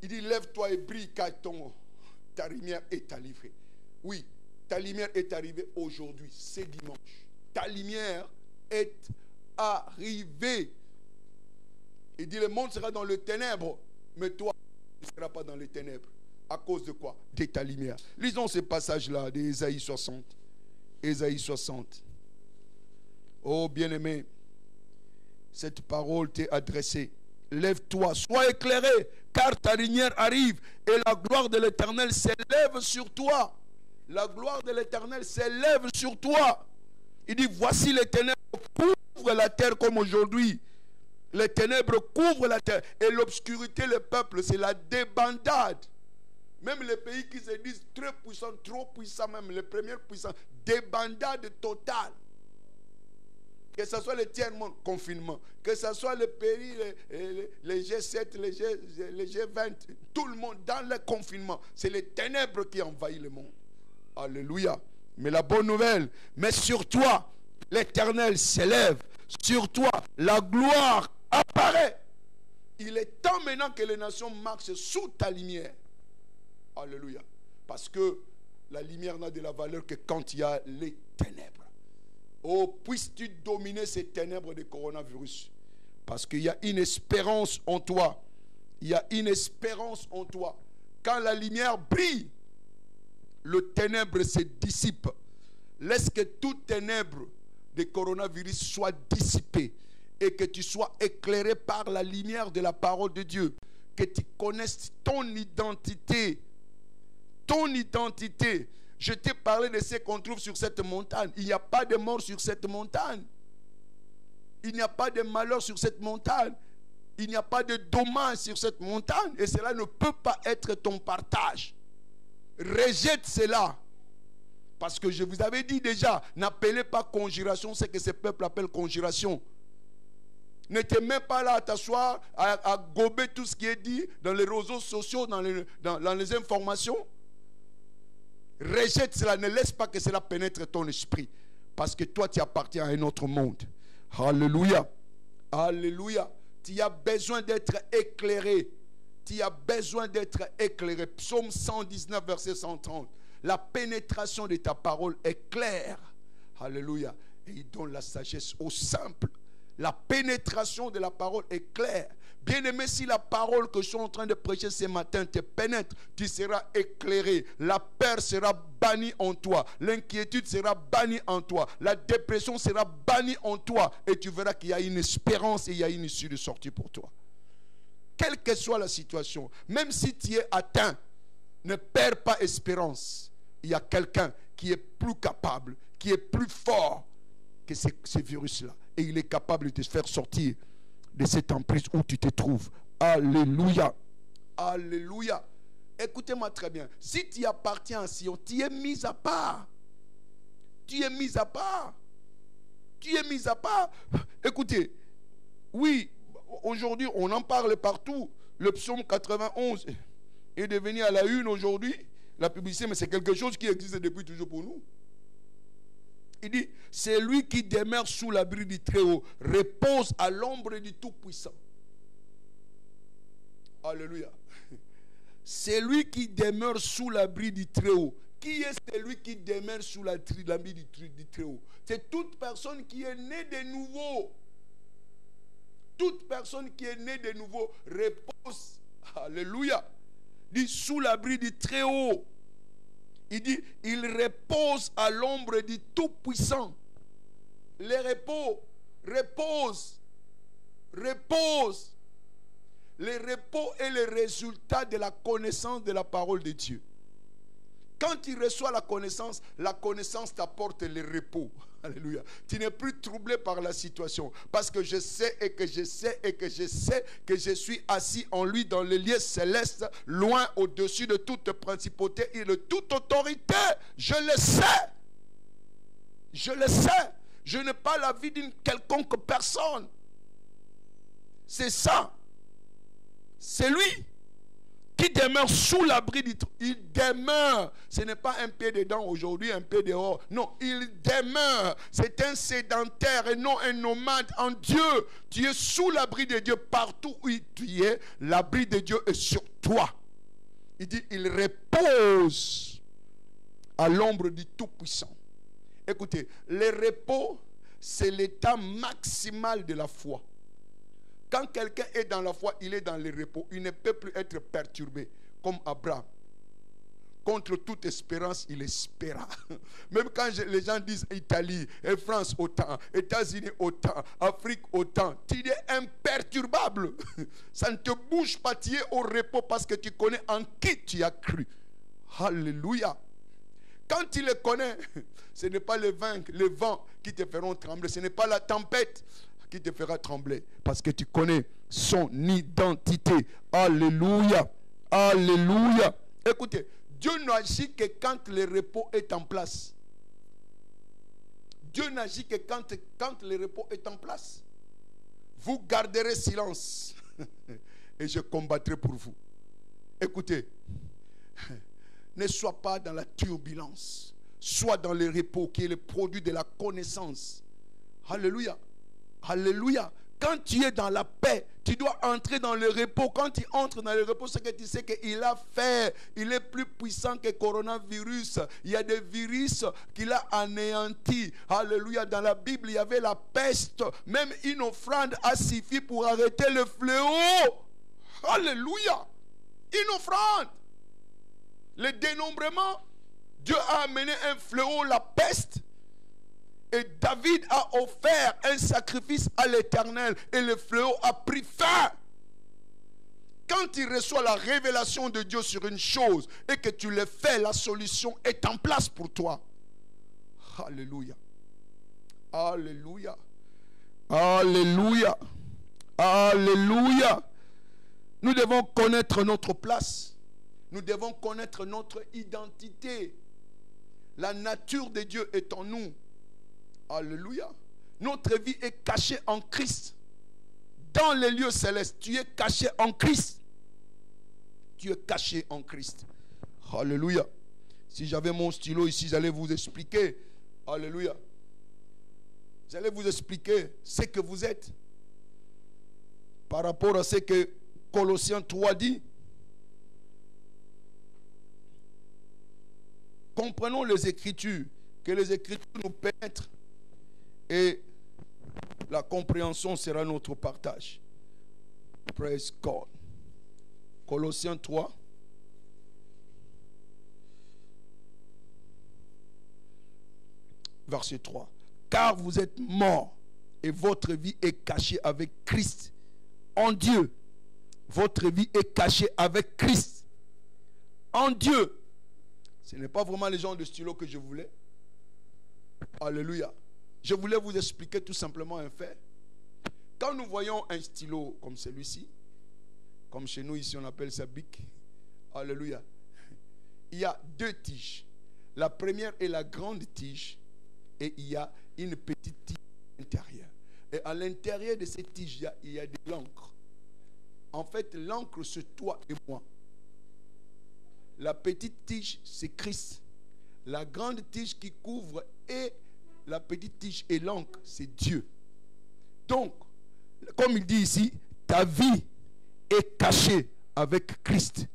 Il dit, lève-toi et brille car ta lumière est arrivée. Oui, ta lumière est arrivée aujourd'hui, c'est dimanche. Ta lumière est arrivée. Il dit, le monde sera dans le ténèbre, mais toi, tu ne seras pas dans les ténèbres. À cause de quoi? De ta lumière. Lisons ce passage-là d'Ésaïe 60. Ésaïe 60. Oh, bien-aimé, cette parole t'est adressée. Lève-toi, sois éclairé, car ta lumière arrive et la gloire de l'Éternel s'élève sur toi. La gloire de l'Éternel s'élève sur toi. Il dit, voici les ténèbres couvrent la terre comme aujourd'hui. Les ténèbres couvrent la terre et l'obscurité, le peuple, c'est la débandade. Même les pays qui se disent très puissants, trop puissants même, les premières puissances, débandade totale. Que ce soit le tiers-monde, confinement. Que ce soit le pays, les G7, les G20, tout le monde dans le confinement. C'est les ténèbres qui envahissent le monde. Alléluia. Mais la bonne nouvelle, mais sur toi, l'Éternel s'élève. Sur toi, la gloire apparaît. Il est temps maintenant que les nations marchent sous ta lumière. Alléluia. Parce que la lumière n'a de la valeur que quand il y a les ténèbres. Oh, puisses-tu dominer ces ténèbres de coronavirus. Parce qu'il y a une espérance en toi. Il y a une espérance en toi. Quand la lumière brille, le ténèbre se dissipe. Laisse que toute ténèbre de coronavirus soit dissipé. Et que tu sois éclairé par la lumière de la parole de Dieu. Que tu connaisses ton identité. Ton identité. Je t'ai parlé de ce qu'on trouve sur cette montagne. Il n'y a pas de mort sur cette montagne. Il n'y a pas de malheur sur cette montagne. Il n'y a pas de dommage sur cette montagne. Et cela ne peut pas être ton partage. Rejette cela. Parce que je vous avais dit déjà, n'appelez pas conjuration ce que ce peuple appelle conjuration. Ne te mets pas là à t'asseoir, à gober tout ce qui est dit dans les réseaux sociaux, dans les informations. Rejette cela, ne laisse pas que cela pénètre ton esprit. Parce que toi, tu appartiens à un autre monde. Alléluia. Alléluia. Tu as besoin d'être éclairé. Tu as besoin d'être éclairé. Psaume 119, verset 130. La pénétration de ta parole est claire. Alléluia. Et il donne la sagesse aux simples. La pénétration de la parole est claire. Bien-aimé, si la parole que je suis en train de prêcher ce matin te pénètre, tu seras éclairé. La peur sera bannie en toi. L'inquiétude sera bannie en toi. La dépression sera bannie en toi. Et tu verras qu'il y a une espérance et il y a une issue de sortie pour toi. Quelle que soit la situation, même si tu es atteint, ne perds pas espérance. Il y a quelqu'un qui est plus capable, qui est plus fort que ce virus-là. Et il est capable de te faire sortir de cette emprise où tu te trouves. Alléluia. Alléluia. Écoutez-moi très bien. Si tu appartiens à Sion, tu es mis à part. Tu es mis à part. Tu es mis à part. Écoutez, oui, aujourd'hui, on en parle partout. Le psaume 91 est devenu à la une aujourd'hui. La publicité, mais c'est quelque chose qui existe depuis toujours pour nous. Il dit, c'est lui qui demeure sous l'abri du Très-Haut, repose à l'ombre du Tout-Puissant. Alléluia. C'est lui qui demeure sous l'abri du Très-Haut. Qui est celui qui demeure sous l'abri du Très-Haut? C'est toute personne qui est née de nouveau. Toute personne qui est née de nouveau repose. Alléluia. Il dit sous l'abri du Très-Haut. Il dit, il repose à l'ombre du Tout-Puissant. Le repos, repose, repose. Le repos est le résultat de la connaissance de la parole de Dieu. Quand tu reçois la connaissance t'apporte le repos. Alléluia. Tu n'es plus troublé par la situation. Parce que je sais et que je sais et que je sais que je suis assis en lui dans les lieux célestes, loin au-dessus de toute principauté et de toute autorité. Je le sais. Je le sais. Je n'ai pas la vie d'une quelconque personne. C'est ça. C'est lui qui demeure sous l'abri du trône. Il demeure. Ce n'est pas un pied dedans aujourd'hui, un pied dehors. Non, il demeure. C'est un sédentaire et non un nomade en Dieu. Tu es sous l'abri de Dieu. Partout où tu es, l'abri de Dieu est sur toi. Il dit, il repose à l'ombre du Tout-Puissant. Écoutez, le repos, c'est l'état maximal de la foi. Quand quelqu'un est dans la foi, il est dans le repos. Il ne peut plus être perturbé, comme Abraham. Contre toute espérance, il espéra. Même quand les gens disent Italie, et France autant, États-Unis autant, Afrique autant, tu es imperturbable. Ça ne te bouge pas, tu es au repos parce que tu connais en qui tu as cru. Alléluia. Quand tu le connais, ce n'est pas le vent qui te feront trembler, ce n'est pas la tempête qui te fera trembler, parce que tu connais son identité. Alléluia. Alléluia. Écoutez, Dieu n'agit que quand le repos est en place. Dieu n'agit que quand le repos est en place. Vous garderez silence et je combattrai pour vous. Écoutez, ne sois pas dans la turbulence, sois dans le repos qui est le produit de la connaissance. Alléluia. Alléluia. Quand tu es dans la paix, tu dois entrer dans le repos. Quand tu entres dans le repos, c'est que tu sais qu'il a fait. Il est plus puissant que le coronavirus. Il y a des virus qu'il a anéantis. Alléluia. Dans la Bible, il y avait la peste. Même une offrande a suffi pour arrêter le fléau. Alléluia. Une offrande. Le dénombrement. Dieu a amené un fléau, la peste. Et David a offert un sacrifice à l'Éternel. Et le fléau a pris fin. Quand tu reçois la révélation de Dieu sur une chose et que tu le fais, la solution est en place pour toi. Alléluia. Alléluia. Alléluia. Alléluia. Nous devons connaître notre place. Nous devons connaître notre identité. La nature de Dieu est en nous. Alléluia. Notre vie est cachée en Christ. Dans les lieux célestes, tu es caché en Christ. Tu es caché en Christ. Alléluia. Si j'avais mon stylo ici, j'allais vous expliquer. Alléluia. J'allais vous expliquer ce que vous êtes. Par rapport à ce que Colossiens 3 dit. Comprenons les Écritures. Que les Écritures nous pénètrent. Et la compréhension sera notre partage. Praise God. Colossiens 3. Verset 3. Car vous êtes morts et votre vie est cachée avec Christ en Dieu. Votre vie est cachée avec Christ en Dieu. Ce n'est pas vraiment les gens de stylo que je voulais. Alléluia. Je voulais vous expliquer tout simplement un fait. Quand nous voyons un stylo comme celui-ci, comme chez nous ici on appelle ça bic, alléluia, il y a deux tiges. La première est la grande tige et il y a une petite tige à l'intérieur. Et à l'intérieur de cette tige, il y a de l'encre. En fait, l'encre c'est toi et moi. La petite tige c'est Christ. La grande tige qui couvre et la petite tige et l'encre, c'est Dieu. Donc, comme il dit ici, ta vie est cachée avec Christ.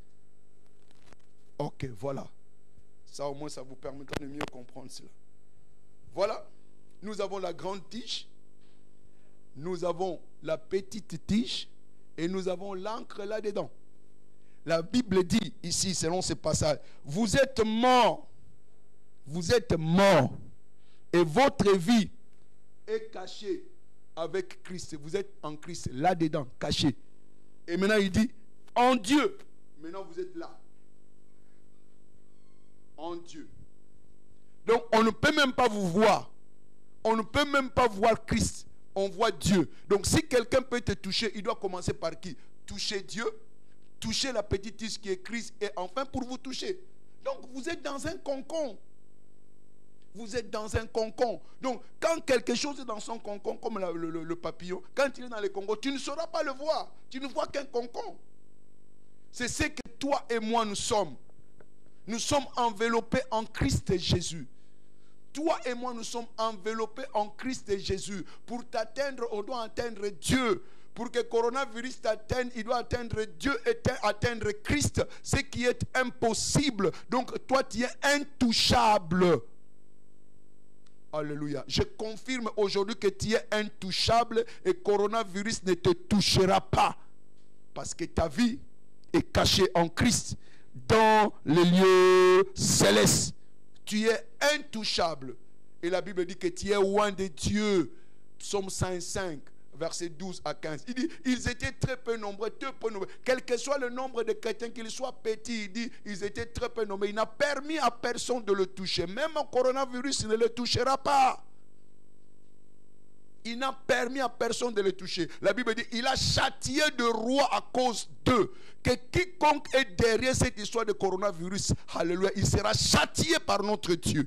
Ok, voilà. Ça au moins, ça vous permettra de mieux comprendre cela. Voilà. Nous avons la grande tige. Nous avons la petite tige. Et nous avons l'encre là-dedans. La Bible dit ici, selon ce passage, vous êtes morts. Vous êtes morts. Et votre vie est cachée avec Christ. Vous êtes en Christ, là-dedans, caché. Et maintenant il dit, en Dieu. Maintenant vous êtes là. En Dieu. Donc on ne peut même pas vous voir. On ne peut même pas voir Christ. On voit Dieu. Donc si quelqu'un peut te toucher, il doit commencer par qui? Toucher Dieu, toucher la petite tige qui est Christ et enfin pour vous toucher. Donc vous êtes dans un cocon. Vous êtes dans un cocon. Donc, quand quelque chose est dans son cocon, comme le papillon, quand il est dans le cocon, tu ne sauras pas le voir. Tu ne vois qu'un cocon. C'est ce que toi et moi nous sommes. Nous sommes enveloppés en Christ Jésus. Toi et moi, nous sommes enveloppés en Christ Jésus. Pour t'atteindre, on doit atteindre Dieu. Pour que le coronavirus t'atteigne, il doit atteindre Dieu et atteindre Christ. Ce qui est impossible. Donc, toi, tu es intouchable. Alléluia. Je confirme aujourd'hui que tu es intouchable et le coronavirus ne te touchera pas. Parce que ta vie est cachée en Christ dans les lieux célestes. Tu es intouchable. Et la Bible dit que tu es loin de Dieu. Psaume 105, verset 12 à 15. Il dit, ils étaient très peu nombreux, Quel que soit le nombre de chrétiens, qu'ils soient petits, il dit, ils étaient très peu nombreux. Il n'a permis à personne de le toucher. Même le coronavirus ne le touchera pas. Il n'a permis à personne de les toucher. La Bible dit, il a châtié de roi à cause d'eux. Que quiconque est derrière cette histoire de coronavirus, alléluia, il sera châtié par notre Dieu.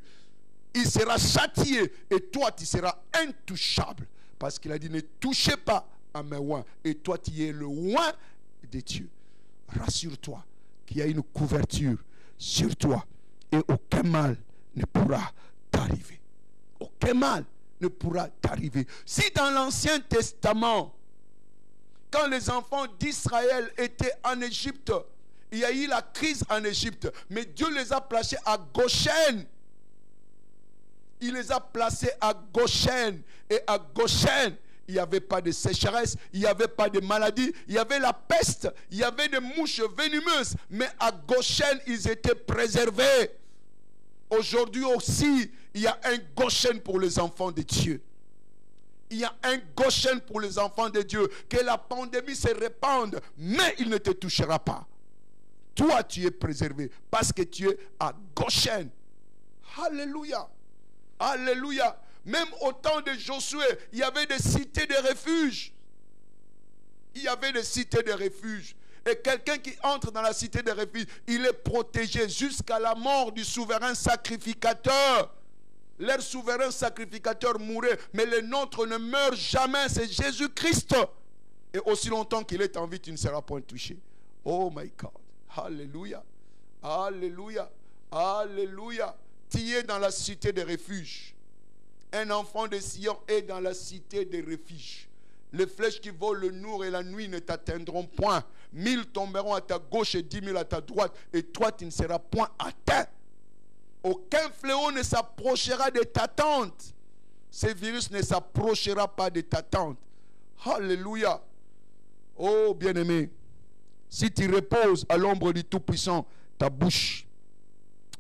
Il sera châtié et toi tu seras intouchable. Parce qu'il a dit, ne touchez pas à mes oins. Et toi tu es le oint de Dieu. Rassure-toi qu'il y a une couverture sur toi. Et aucun mal ne pourra t'arriver. Aucun mal ne pourra t'arriver. Si dans l'Ancien Testament, quand les enfants d'Israël étaient en Égypte, il y a eu la crise en Égypte, mais Dieu les a placés à Goshen. Il les a placés à Goshen. Et à Goshen, il n'y avait pas de sécheresse, il n'y avait pas de maladie, il y avait la peste, il y avait des mouches venimeuses, mais à Goshen, ils étaient préservés. Aujourd'hui aussi, il y a un Goshen pour les enfants de Dieu. Il y a un Goshen pour les enfants de Dieu. Que la pandémie se répande, mais il ne te touchera pas. Toi, tu es préservé parce que tu es à Goshen. Alléluia. Alléluia. Même au temps de Josué, il y avait des cités de refuge. Il y avait des cités de refuge. Et quelqu'un qui entre dans la cité de refuge, il est protégé jusqu'à la mort du souverain sacrificateur. Leur souverain sacrificateur mourait, mais le nôtre ne meurt jamais, c'est Jésus-Christ. Et aussi longtemps qu'il est en vie, tu ne seras point touché. Oh my God. Alléluia. Alléluia. Alléluia. Tu es dans la cité de refuge. Un enfant de Sion est dans la cité de refuge. Les flèches qui volent le jour et la nuit ne t'atteindront point. 1000 tomberont à ta gauche et 10 000 à ta droite. Et toi, tu ne seras point atteint. Aucun fléau ne s'approchera de ta tente. Ce virus ne s'approchera pas de ta tente. Alléluia. Oh, bien-aimé. Si tu reposes à l'ombre du Tout-Puissant, ta bouche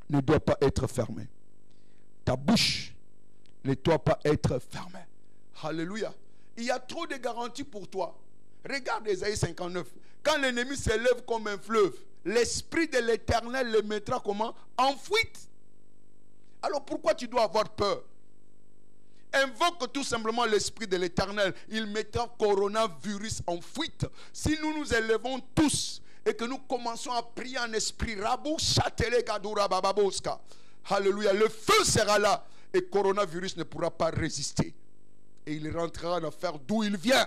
ne doit pas être fermée. Ta bouche ne doit pas être fermée. Alléluia. Il y a trop de garanties pour toi. Regarde Ésaïe 59. Quand l'ennemi s'élève comme un fleuve, l'esprit de l'Éternel le mettra comment? En fuite. Alors pourquoi tu dois avoir peur? Invoque tout simplement l'esprit de l'Éternel. Il mettra coronavirus en fuite. Si nous nous élevons tous et que nous commençons à prier en esprit, alléluia, le feu sera là et coronavirus ne pourra pas résister. Et il rentrera en affaire d'où il vient.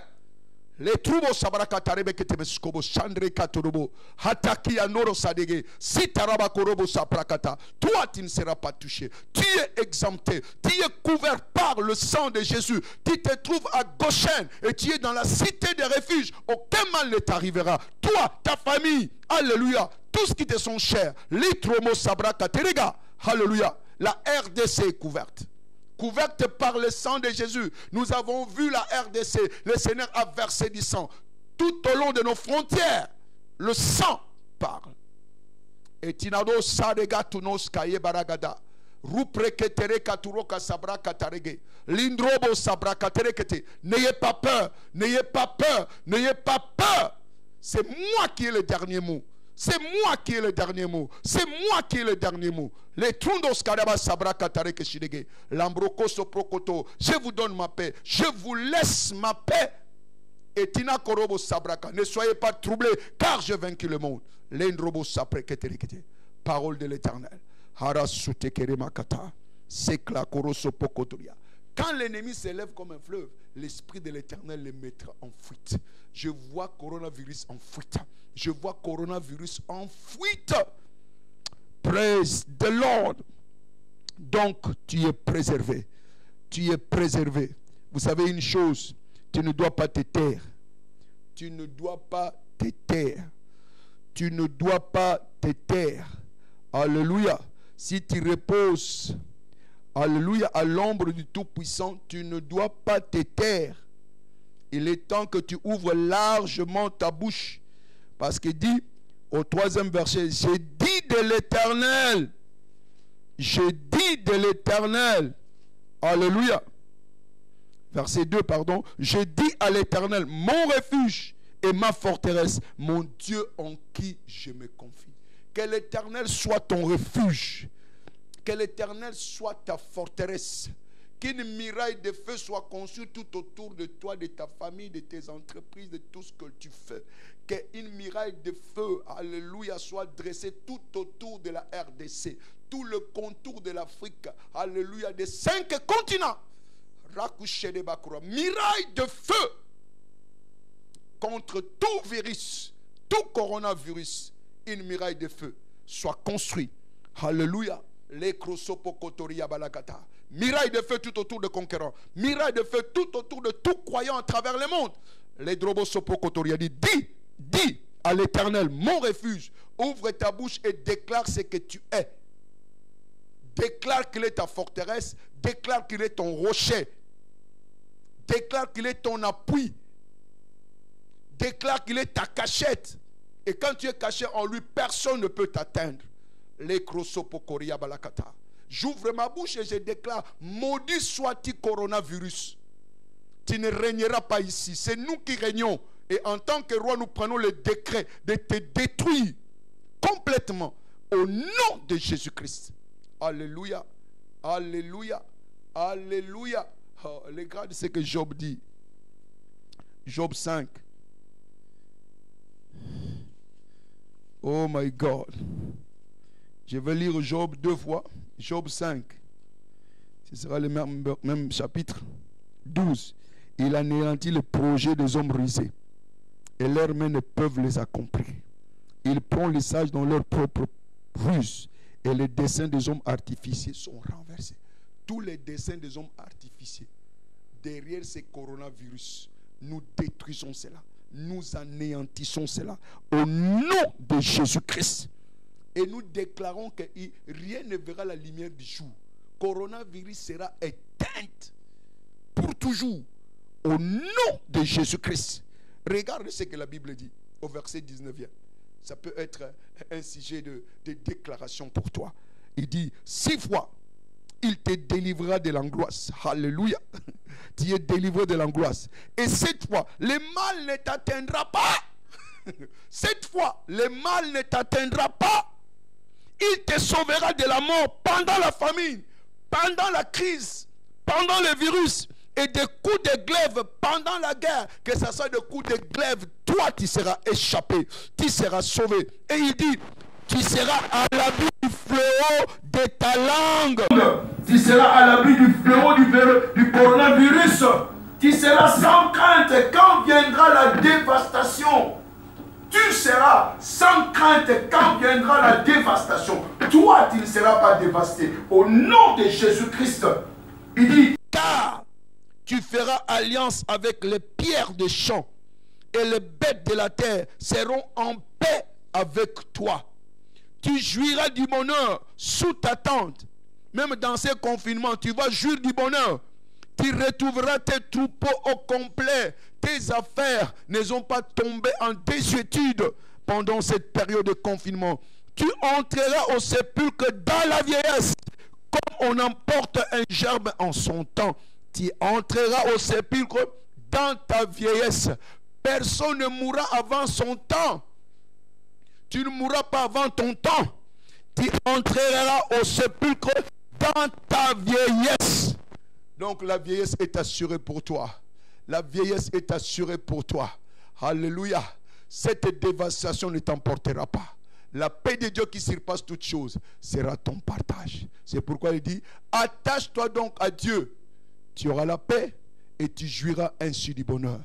Les troubles sabrakatarebe que te meskobo chandre katorobo hataki anoro sadege sitaraba korobo saprakata. Toi tu ne seras pas touché. Tu es exempté. Tu es couvert par le sang de Jésus. Tu te trouves à Goshen et tu es dans la cité de refuge. Aucun mal ne t'arrivera. Toi, ta famille, alléluia. Tout ce qui te sont chers. Litromo sabrakaterega. Alléluia. La RDC est couverte. Couverte par le sang de Jésus. Nous avons vu la RDC. Le Seigneur a versé du sang. Tout au long de nos frontières, le sang parle. Et tinado sadega tunos kaye baragada. Rupreketere katuroka sabra katarege. Lindrobo sabra katerekete. N'ayez pas peur. N'ayez pas peur. N'ayez pas peur. C'est moi qui ai le dernier mot. C'est moi qui ai le dernier mot. C'est moi qui ai le dernier mot. Les trundos kadaba sabra katareke shidege. Lambroko soprokoto. Je vous donne ma paix. Je vous laisse ma paix. Et tina korobo sabraka. Ne soyez pas troublés, car j'ai vaincu le monde. Lendrobo sapreketerekete. Parole de l'Éternel. Harasute keremakata. Sekla koroso pokotoria. Quand l'ennemi s'élève comme un fleuve, l'esprit de l'Éternel le mettra en fuite. Je vois coronavirus en fuite. Je vois coronavirus en fuite. Praise the Lord. Donc, tu es préservé. Tu es préservé. Vous savez une chose, tu ne dois pas te taire. Tu ne dois pas te taire. Tu ne dois pas te taire. Alléluia. Si tu reposes, alléluia, à l'ombre du Tout-Puissant, tu ne dois pas te taire. Il est temps que tu ouvres largement ta bouche. Parce qu'il dit au 3e verset, j'ai dit de l'Éternel. J'ai dit de l'Éternel. Alléluia. Verset 2, pardon. J'ai dit à l'Éternel, mon refuge et ma forteresse, mon Dieu en qui je me confie. Que l'Éternel soit ton refuge. Que l'Éternel soit ta forteresse. Qu'une muraille de feu soit conçue tout autour de toi, de ta famille, de tes entreprises, de tout ce que tu fais. Qu'une muraille de feu, alléluia, soit dressée tout autour de la RDC, tout le contour de l'Afrique, alléluia, des 5 continents. Muraille de feu contre tout virus, tout coronavirus. Une muraille de feu soit construite. Alléluia. Muraille de feu tout autour de conquérants. Muraille de feu tout autour de tout croyant à travers le monde. Les drobosopokotoria dit, dis à l'Éternel, mon refuge, ouvre ta bouche et déclare ce que tu es. Déclare qu'il est ta forteresse. Déclare qu'il est ton rocher. Déclare qu'il est ton appui. Déclare qu'il est ta cachette. Et quand tu es caché en lui, personne ne peut t'atteindre. J'ouvre ma bouche et je déclare, maudit sois-tu coronavirus. Tu ne régneras pas ici. C'est nous qui régnons. Et en tant que roi, nous prenons le décret de te détruire complètement au nom de Jésus-Christ. Alléluia. Alléluia. Alléluia. Oh, regarde ce que Job dit. Job 5. Oh my God. Je vais lire Job 2 fois. Job 5. Ce sera le même chapitre. 12. Il anéantit le projet des hommes rusés. Et leurs mains ne peuvent les accomplir. Il prend les sages dans leur propre ruse. Et les desseins des hommes artificiers sont renversés. Tous les desseins des hommes artificiers, derrière ces coronavirus, nous détruisons cela. Nous anéantissons cela. Au nom de Jésus-Christ. Et nous déclarons que rien ne verra la lumière du jour. Coronavirus sera éteinte pour toujours. Au nom de Jésus-Christ. Regarde ce que la Bible dit au verset 19e. Ça peut être un sujet de déclaration pour toi. Il dit, 6 fois, il te délivrera de l'angoisse. Alléluia. Tu es délivré de l'angoisse. Et 7 fois, le mal ne t'atteindra pas. 7 fois, le mal ne t'atteindra pas. Il te sauvera de la mort pendant la famine, pendant la crise, pendant le virus et des coups de glaive pendant la guerre. Que ce soit des coups de glaive, toi tu seras échappé, tu seras sauvé. Et il dit, tu seras à l'abri du fléau de ta langue. Tu seras à l'abri du fléau du coronavirus. Tu seras sans crainte quand viendra la dévastation. Tu seras sans crainte quand viendra la dévastation. Toi, tu ne seras pas dévasté. Au nom de Jésus-Christ, il dit, car tu feras alliance avec les pierres des champs et les bêtes de la terre seront en paix avec toi. Tu jouiras du bonheur sous ta tente. Même dans ces confinements, tu vas jouir du bonheur. Tu retrouveras tes troupeaux au complet. Tes affaires ne sont pas tombées en désuétude pendant cette période de confinement. Tu entreras au sépulcre dans la vieillesse. Comme on emporte un gerbe en son temps, tu entreras au sépulcre dans ta vieillesse. Personne ne mourra avant son temps. Tu ne mourras pas avant ton temps. Tu entreras au sépulcre dans ta vieillesse. Donc la vieillesse est assurée pour toi. La vieillesse est assurée pour toi. Alléluia. Cette dévastation ne t'emportera pas. La paix de Dieu qui surpasse toutes choses sera ton partage. C'est pourquoi il dit, attache-toi donc à Dieu. Tu auras la paix et tu jouiras ainsi du bonheur.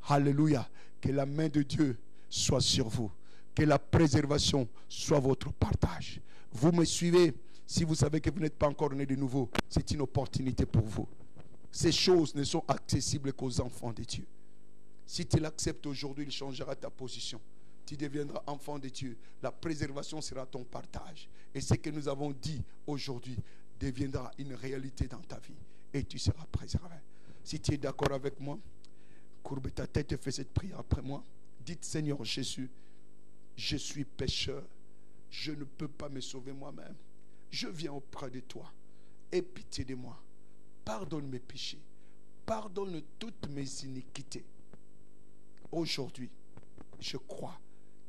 Alléluia. Que la main de Dieu soit sur vous. Que la préservation soit votre partage. Vous me suivez. Si vous savez que vous n'êtes pas encore né de nouveau, c'est une opportunité pour vous. Ces choses ne sont accessibles qu'aux enfants de Dieu. Si tu l'acceptes aujourd'hui, il changera ta position. Tu deviendras enfant de Dieu. La préservation sera ton partage. Et ce que nous avons dit aujourd'hui deviendra une réalité dans ta vie. Et tu seras préservé. Si tu es d'accord avec moi, courbe ta tête et fais cette prière après moi. Dites, Seigneur Jésus, je suis pécheur. Je ne peux pas me sauver moi-même. Je viens auprès de toi. Aie pitié de moi. Pardonne mes péchés. Pardonne toutes mes iniquités. Aujourd'hui, je crois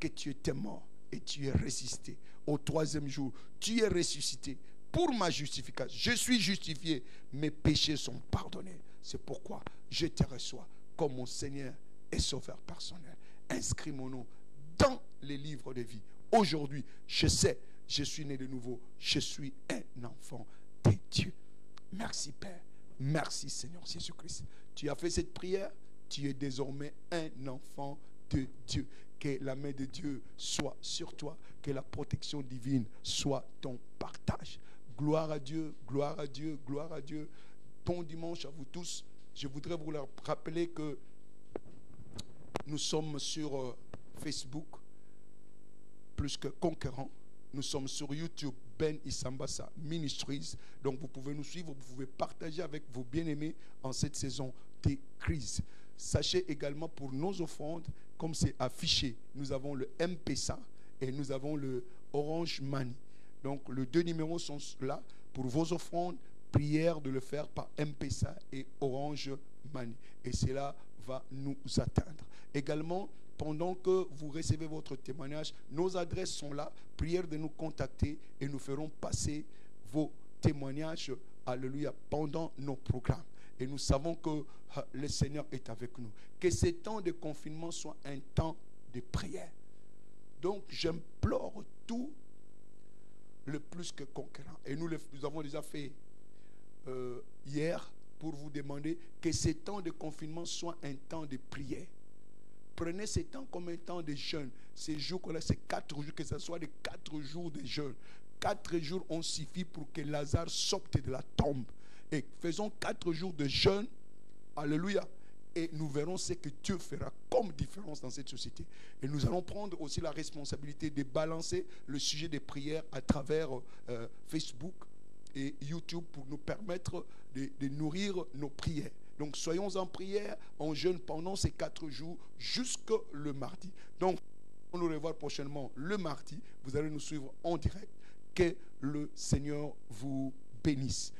que tu étais mort et tu es résisté. Au 3e jour, tu es ressuscité pour ma justification. Je suis justifié, mes péchés sont pardonnés. C'est pourquoi je te reçois comme mon Seigneur et Sauveur personnel. Inscris mon nom dans les livres de vie. Aujourd'hui, je sais, je suis né de nouveau. Je suis un enfant de Dieu. Merci Père. Merci Seigneur Jésus-Christ. Tu as fait cette prière. Tu es désormais un enfant de Dieu. Que la main de Dieu soit sur toi. Que la protection divine soit ton partage. Gloire à Dieu, gloire à Dieu, gloire à Dieu. Bon dimanche à vous tous. Je voudrais vous rappeler que nous sommes sur Facebook, plus que conquérants. Nous sommes sur YouTube, Ben Isambassa Ministries. Donc vous pouvez nous suivre, vous pouvez partager avec vos bien-aimés en cette saison de crise. Sachez également pour nos offrandes, comme c'est affiché, nous avons le M-Pesa et nous avons le Orange Money. Donc les deux numéros sont là pour vos offrandes. Prière de le faire par M-Pesa et Orange Money. Et cela va nous atteindre. Également, pendant que vous recevez votre témoignage, nos adresses sont là. Prière de nous contacter et nous ferons passer vos témoignages, alléluia, pendant nos programmes. Et nous savons que le Seigneur est avec nous. Que ces temps de confinement soient un temps de prière. Donc, j'implore tout le plus que conquérant. Et nous avons déjà fait hier pour vous demander que ces temps de confinement soient un temps de prière. Prenez ces temps comme un temps de jeûne. Ces jours-là, ces 4 jours, que ce soit des 4 jours de jeûne. 4 jours ont suffi pour que Lazare sorte de la tombe. Et faisons 4 jours de jeûne. Alléluia. Et nous verrons ce que Dieu fera comme différence dans cette société. Et nous allons prendre aussi la responsabilité de balancer le sujet des prières à travers Facebook et YouTube pour nous permettre de nourrir nos prières. Donc soyons en prière, en jeûne pendant ces 4 jours jusqu'au le mardi. Donc on nous revoit prochainement le mardi. Vous allez nous suivre en direct. Que le Seigneur vous bénisse.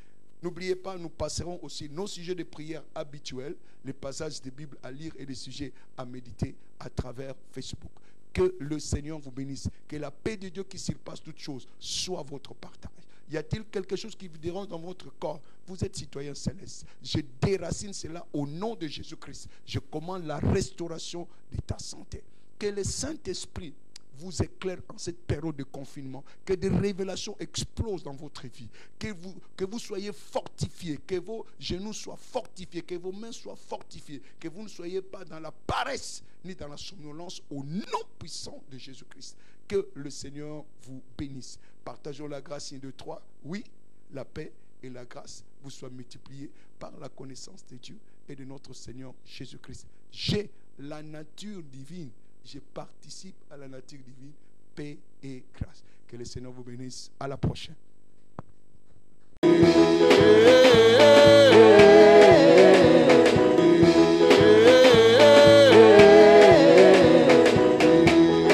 N'oubliez pas, nous passerons aussi nos sujets de prière habituels, les passages de Bible à lire et les sujets à méditer à travers Facebook. Que le Seigneur vous bénisse. Que la paix de Dieu qui surpasse toutes choses soit votre partage. Y a-t-il quelque chose qui vous dérange dans votre corps? Vous êtes citoyen céleste. Je déracine cela au nom de Jésus-Christ. Je commande la restauration de ta santé. Que le Saint-Esprit vous éclaire en cette période de confinement. Que des révélations explosent dans votre vie. Que vous soyez fortifiés. Que vos genoux soient fortifiés. Que vos mains soient fortifiées. Que vous ne soyez pas dans la paresse ni dans la somnolence au nom puissant de Jésus-Christ. Que le Seigneur vous bénisse. Partageons la grâce 1, 2, 3. Oui, la paix et la grâce vous soient multipliées par la connaissance de Dieu et de notre Seigneur Jésus-Christ. J'ai la nature divine. Je participe à la nature divine. Paix et grâce. Que le Seigneur vous bénisse. À la prochaine.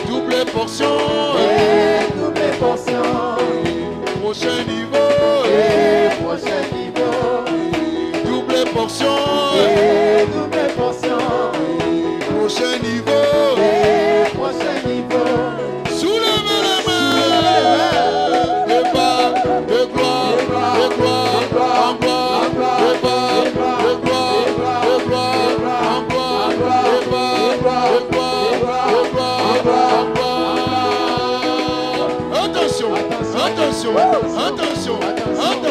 Double portion. Double portion. Prochain niveau. Prochain niveau. Double portion. Double portion. Prochain niveau. Prochain niveau. Soulevez les mains. De bas, de gloire, de gloire, en gloire, de bas, de gloire, de gloire, en gloire, de bas, de gloire, de gloire, en gloire. Attention, attention, attention, attention.